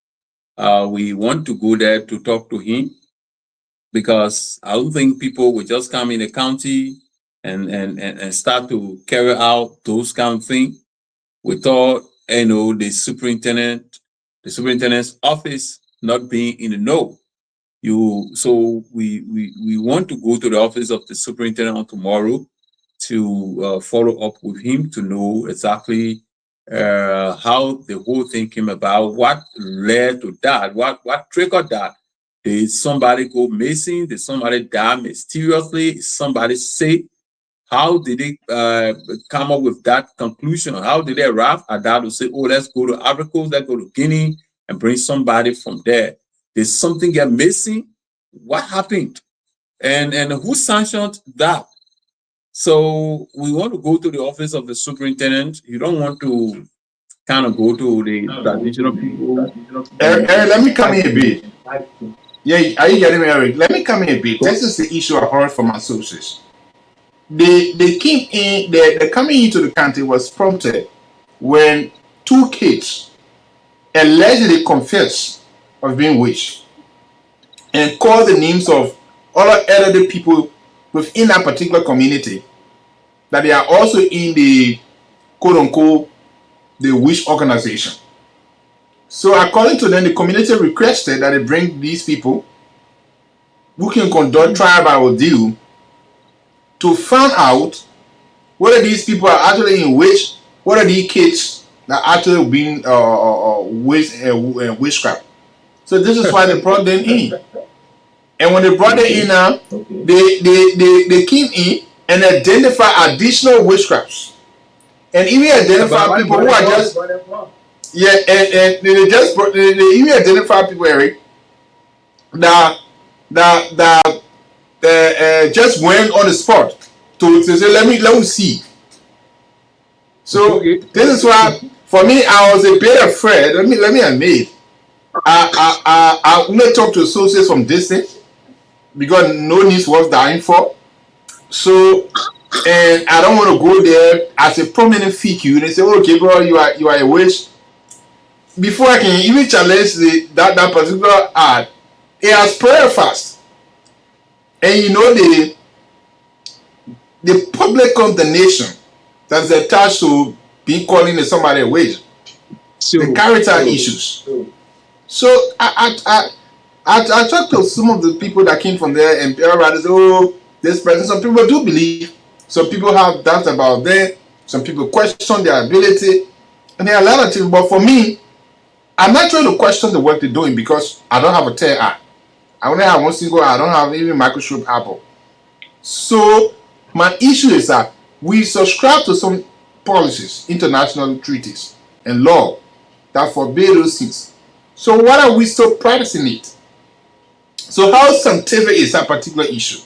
We want to go there to talk to him, because I don't think people will just come in the county and start to carry out those kind of things without the superintendent's office not being in the know. So we want to go to the office of the superintendent tomorrow to follow up with him to know exactly how the whole thing came about, what led to that, what triggered that. Did somebody go missing? Did somebody die mysteriously? Is somebody sick? How did they come up with that conclusion? How did they arrive at that to say, oh, let's go to Ivory Coast, let's go to Guinea and bring somebody from there? Did something get missing? What happened? And who sanctioned that? So we want to go to the office of the superintendent. You don't want to kind of go to the traditional people. Eric, let me come in a bit. Yeah, are you getting me, Eric? Let me come in a bit. This is the issue I heard from my sources. They came in. The coming into the country was prompted when two kids allegedly confessed of being witched, and call the names of other elderly people within that particular community that they are also in the quote unquote the witch organization. So according to them, the community requested that they bring these people who can conduct tribal ordeal to find out whether these people are actually in witch, whether these kids are actually being witchcraft. So this is why they brought them in. And when they brought them in now, they came in and identify additional witchcrafts. And even identify people who are just and they even identify people, Eric, that just went on the spot to say let me see. So this is why for me I was a bit afraid. Let me admit I only talk to sources from distance because no news was dying for. So and I don't want to go there as a prominent figure. They say, okay, bro, you are a witch. Before I can even challenge that particular ad, it has prayer fast. And you know the public condemnation that's attached to being calling somebody a witch. The character issues. So I talked to some of the people that came from there and everybody said, oh, this person. Some people do believe. Some people have doubts about them. Some people question their ability. And there are a lot of things. But for me, I'm not trying to question the work they're doing because I don't have a third eye. I only have one single eye. I don't have even microscope Apple. So my issue is that we subscribe to some policies, international treaties, and law that forbid those things. So why are we still practicing it? So how scientific is that particular issue?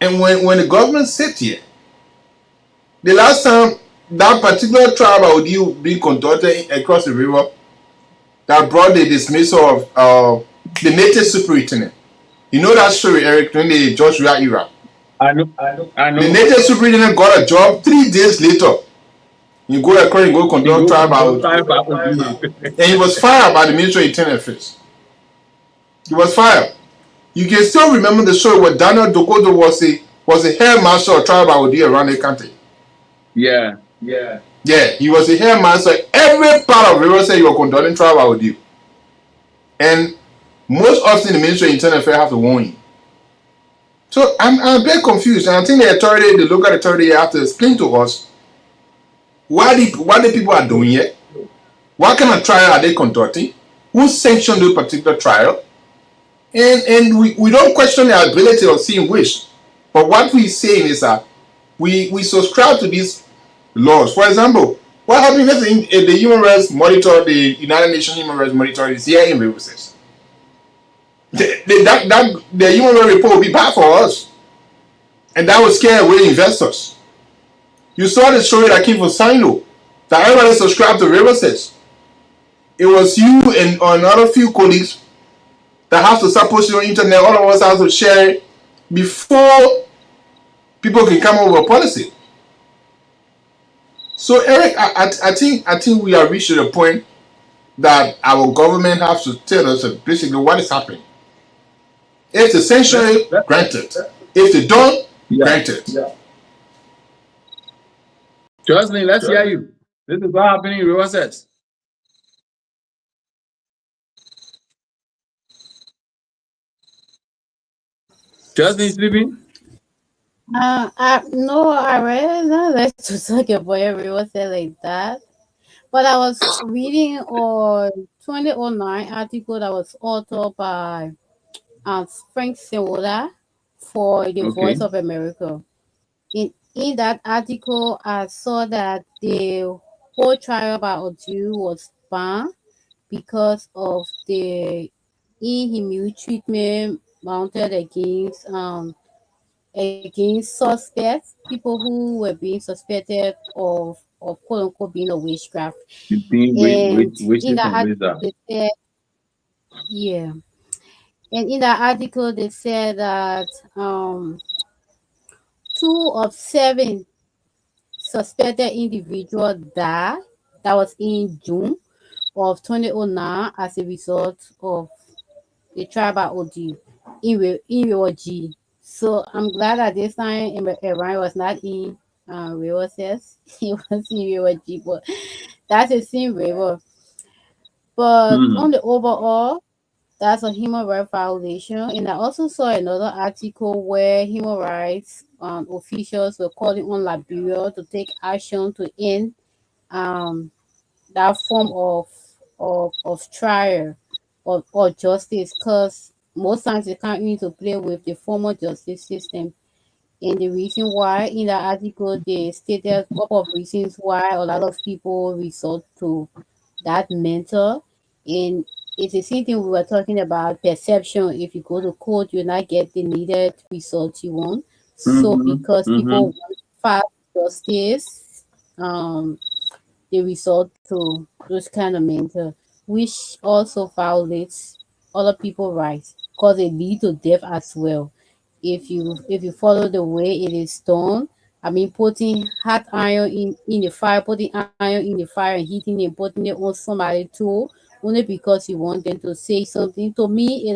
And when the government sat here, the last time that particular trial ordeal being conducted across the river that brought the dismissal of the native superintendent. You know that story, Eric, during the George Weah era. I know. The native superintendent got a job 3 days later. You go across and go conduct tribal and he was fired by the Ministry of Internal Affairs. He was fired. You can still remember the story where Daniel Dokoto was a headmaster of tribal ordeal around the country. Yeah, he was a headmaster. Every part of River said you were conducting tribal ordeal. And most often the Ministry of Internal Affairs have to warn you. So I'm a bit confused, and I think the local authority have to explain to us what the people are doing here, what kind of trial are they conducting, who sanctioned the particular trial, and we don't question the ability of seeing wish, but what we're saying is that we subscribe to these laws. For example, what happened if the Human Rights Monitor, the United Nations Human Rights Monitor is here in Riverside? The Human Rights report will be bad for us, and that will scare away investors. You saw the story that came from Sino, that everybody subscribed to Riverside. It was you and another few colleagues that have to start posting on the internet. All of us have to share it before people can come up with a policy. So Eric, I think we have reached to the point that our government has to tell us basically what is happening. If the sanction is granted, if they don't, granted. Jocelyn, let's hear you. This is what happening in Riverside. Jocelyn sleeping? No, I really don't like to talk about everyone said like that. But I was reading on 2009 article that was authored by Frank Sewola for the Voice of America. In that article, I saw that the whole trial by ordeal was banned because of the inhumane treatment mounted against suspects, people who were being suspected of quote unquote being a witchcraft. And in that article, they said, yeah. And in that article, they said that 2 of 7 suspected individuals died. That was in June of 2009 as a result of the tribe of Oji in River G. So I'm glad that this time Iran was not in River Says. It was in River G, but that's the same river. But on Mhm. the overall, that's a human rights violation. And I also saw another article where human rights officials were calling on Liberia to take action to end um, that form of trial or justice, because most times they can't need to play with the formal justice system. And the reason why in the article they stated a couple of reasons why a lot of people resort to that mentor. And it's the same thing we were talking about perception. If you go to court, you not get the needed result you want. So Mhm. because people Mhm. want fast justice, they resort to those kind of mentor, which also violates other people's rights because it lead to death as well. If you follow the way it is done, I mean putting hot iron in the fire, putting iron in the fire and heating it, putting it on somebody too, only because you want them to say something. To me,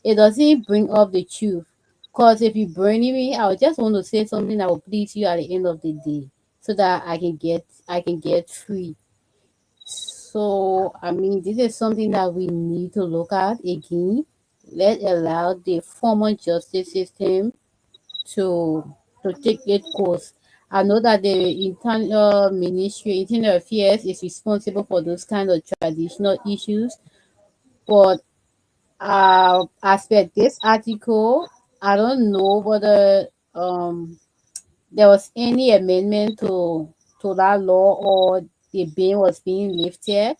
it doesn't bring up the truth. Cause if you burning me, I would just want to say something that will please you at the end of the day, so that I can get free. So I mean, this is something that we need to look at again. Let allow the formal justice system to to take its course. I know that the internal affairs is responsible for those kind of traditional issues, but as per this article, I don't know whether there was any amendment to that law, or the ban was being lifted,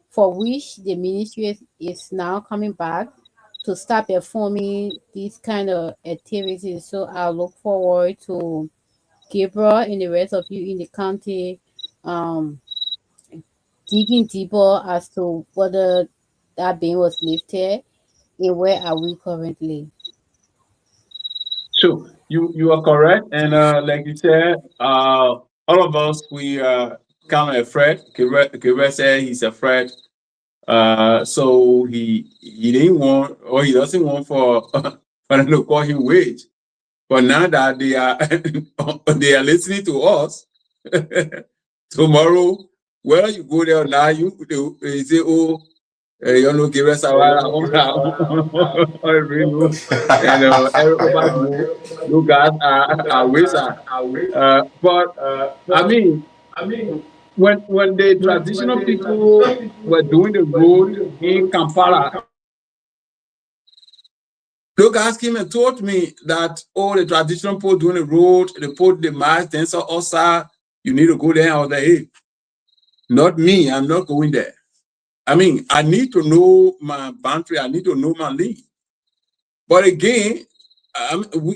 for which the ministry is now coming back to start performing these kind of activities. So I look forward to Gabriel and the rest of you in the county um, digging deeper as to whether that ban was lifted and where are we currently. So you are correct, and like you said, all of us we kind of afraid. Kira said he's afraid. So he didn't want, or he doesn't want for for them to call him wage. But now that they are they are listening to us, tomorrow, where you go there now, they say, oh, you know, give us a while, and everybody know you guys are wizards. But I mean, when the traditional people were doing the road in Kampala, look, asked him and told me that, oh, the traditional people doing the road, they put the mass, then so also, you need to go there. I was like, hey, not me, I'm not going there. I mean, I need to know my boundary, I need to know my lane. But again,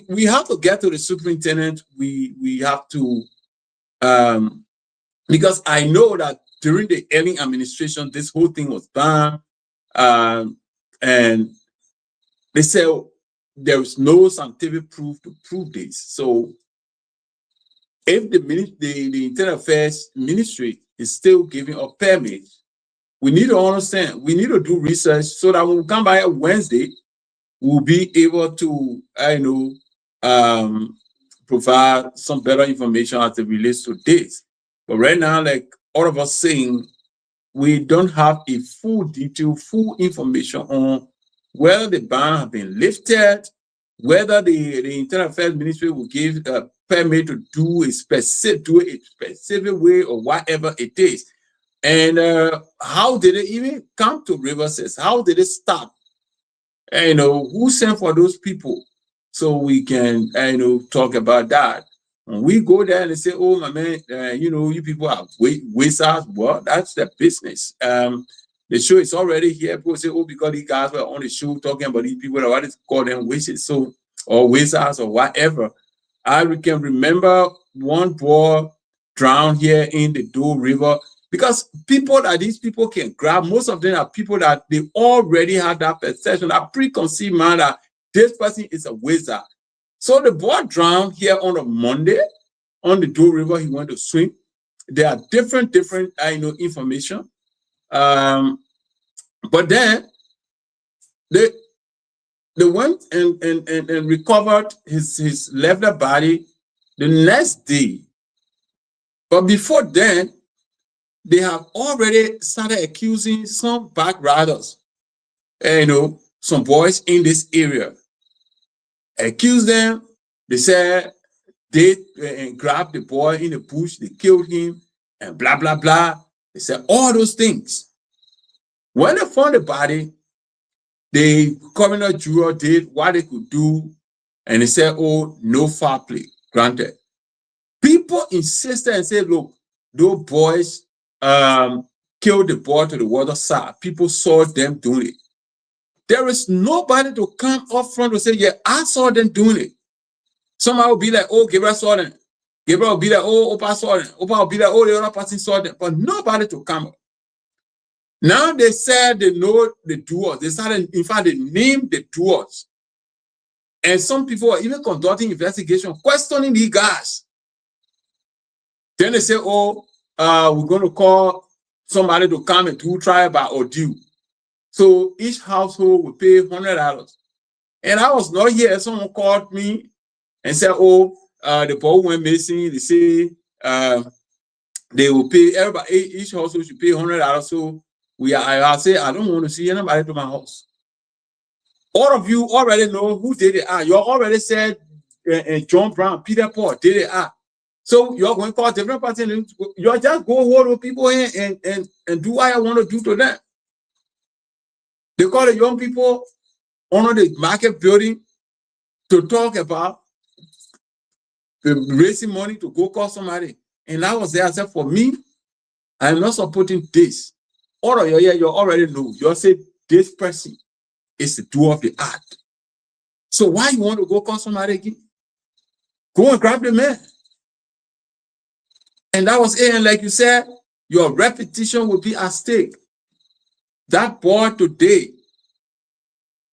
we have to get to the superintendent. We have to, um, because I know that during the Elling administration, this whole thing was done. And they said there is no scientific proof to prove this. So if the Internal Affairs Ministry is still giving a permit, we need to understand, we need to do research so that when we come by Wednesday, we'll be able to, provide some better information as it relates to this. But right now, like all of us saying, we don't have a full detail, full information on whether the ban has been lifted, whether the Internal Affairs Ministry will give a permit to do a specific way or whatever it is. And how did it even come to Riverside? How did it start? And, who sent for those people? So we can, talk about that. When we go there and they say, "Oh my man, you people are wasters." Well, that's their business. The show is already here. People say, "Oh, because these guys were on the show talking about these people, I want to call them wasters, so or wasters or whatever." I can remember one boy drowned here in the Doe River because people that these people can grab, most of them are people that they already had that perception, that preconceived mind that this person is a wizard. So the boy drowned here on a Monday on the Doe River. He went to swim. There are different information. But then They went and recovered his left body the next day. But before then, they have already started accusing some backriders, some boys in this area. Accuse them. They said they grabbed the boy in the bush, they killed him, and blah, blah, blah. They said all those things. When they found the body, the coroner juror did what they could do, and they said, oh, no foul play, granted. People insisted and said, look, those boys killed the boy to the water side. People saw them doing it. There is nobody to come up front and say, yeah, I saw them doing it. Somebody will be like, oh, Gabriel saw them. Gabriel will be like, oh, Opa saw them. Opa will be like, oh, the other person saw them. But nobody to come up. Now they said they know the doers. They started, in fact, they named the doers. And some people are even conducting investigation, questioning these guys. Then they say, oh, we're going to call somebody to come and do trial by ordeal. So each household will pay $100. And I was not here. Someone called me and said, oh, the boy went missing. They say they will pay, everybody, each household should pay $100. So I say, I don't want to see anybody to my house. All of you already know who did it. You already said John Brown, Peter Paul did it. So you're going to call different parties. You're just go hold with people in and do what I want to do to them. They call the young people on the market building to talk about raising money to go call somebody. And I was there. I said, for me, I am not supporting this. All of you already know. You say this person is the doer of the act. So why you want to go call somebody again? Go and grab the man. And that was it. And like you said, your reputation will be at stake. That boy today,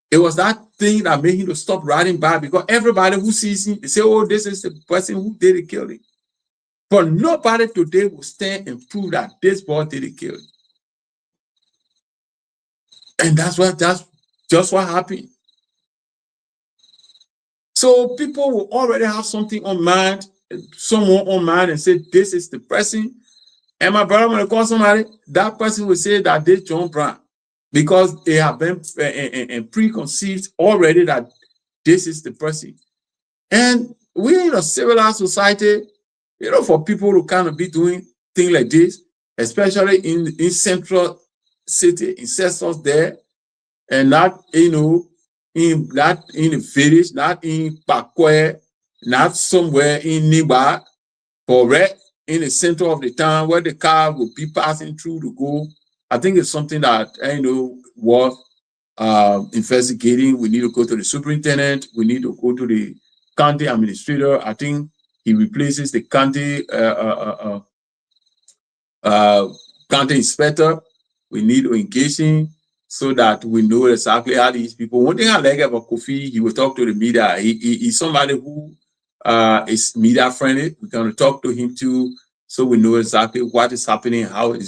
it was that thing that made him to stop riding by, because everybody who sees him, they say, oh, this is the person who did the killing. But nobody today will stand and prove that this boy did the killing. And that's just what happened. So people will already have something on mind, someone on mind, and say, this is the person. And my brother, when I call somebody, that person will say that this John Brown, because they have been preconceived already that this is the person. And we in a civilized society, for people to kind of be doing things like this, especially in central city, ancestors there, and not, not in the village, not in Pakwe, not somewhere in Niba, but right in the center of the town where the car will be passing through to go. I think it's something that worth investigating. We need to go to the superintendent. We need to go to the county administrator. I think he replaces the county county inspector. We need to engage him so that we know exactly how these people. One thing I like about Kofi, he will talk to the media. He's somebody who is media friendly. We're going to talk to him too, so we know exactly what is happening, how it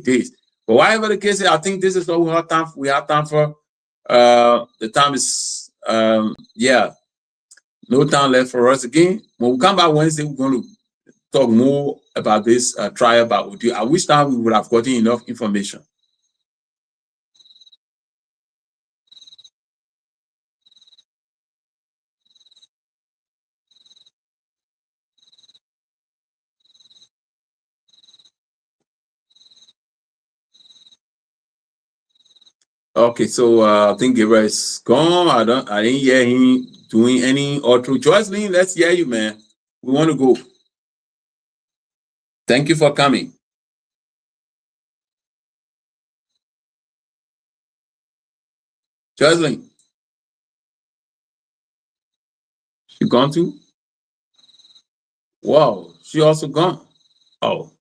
is. But whatever the case is, I think this is what we have time for. We have time for. The time is, no time left for us again. When we come back Wednesday, we're going to talk more about this trial by ordeal. I wish that we would have gotten enough information. Okay, so I think Gabriel is gone. I didn't hear him doing any outro. Jocelyn, let's hear you, man. We want to go. Thank you for coming. Jocelyn. She gone too? Wow, she also gone. Oh.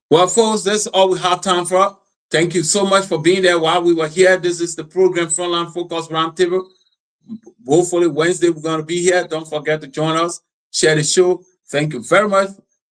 Well, folks, that's all we have time for. Thank you so much for being there while we were here. This is the program Frontline Focus Roundtable. Hopefully Wednesday we're going to be here. Don't forget to join us. Share the show. Thank you very much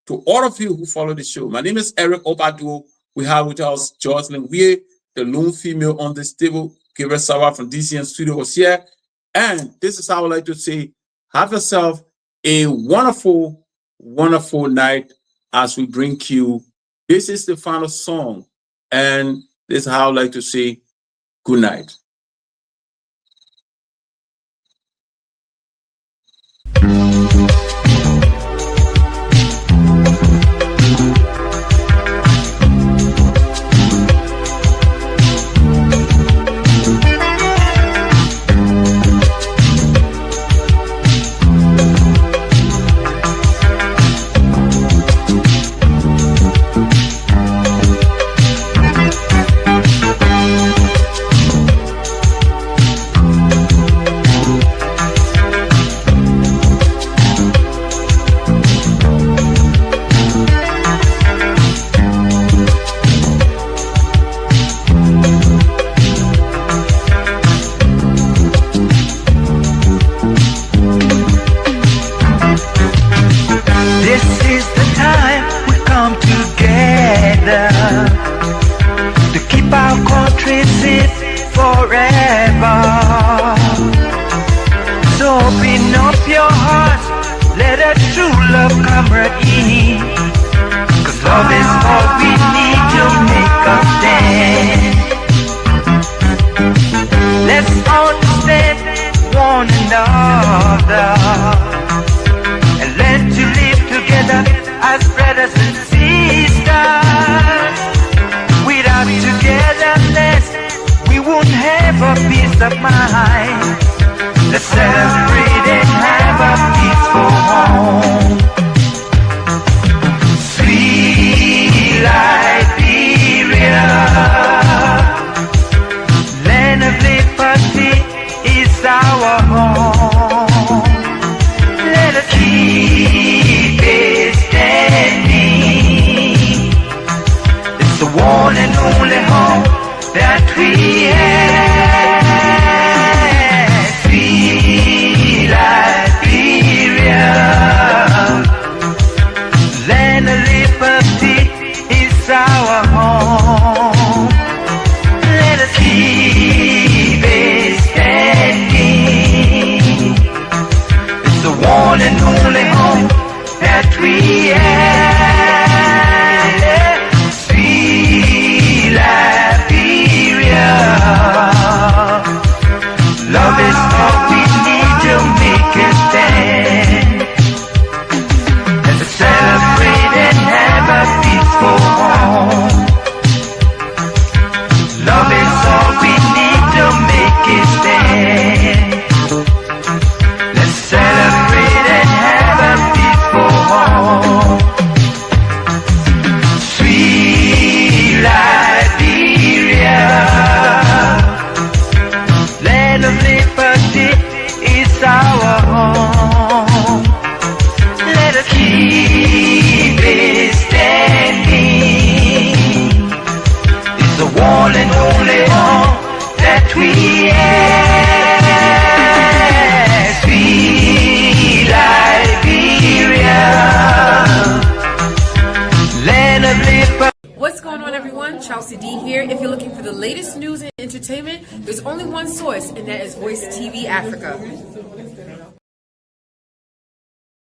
to all of you who follow the show. My name is Eric Obadu. We have with us Jocelyn Weir, the lone female on this table. Gabriel Sawa from DCN Studio was here. And this is how I would like to say, have yourself a wonderful, wonderful night as we bring you. This is the final song. And this is how I would like to say good night. What's going on, everyone? Chelsea D here. If you're looking for the latest news and entertainment, there's only one source, and that is Voice TV Africa.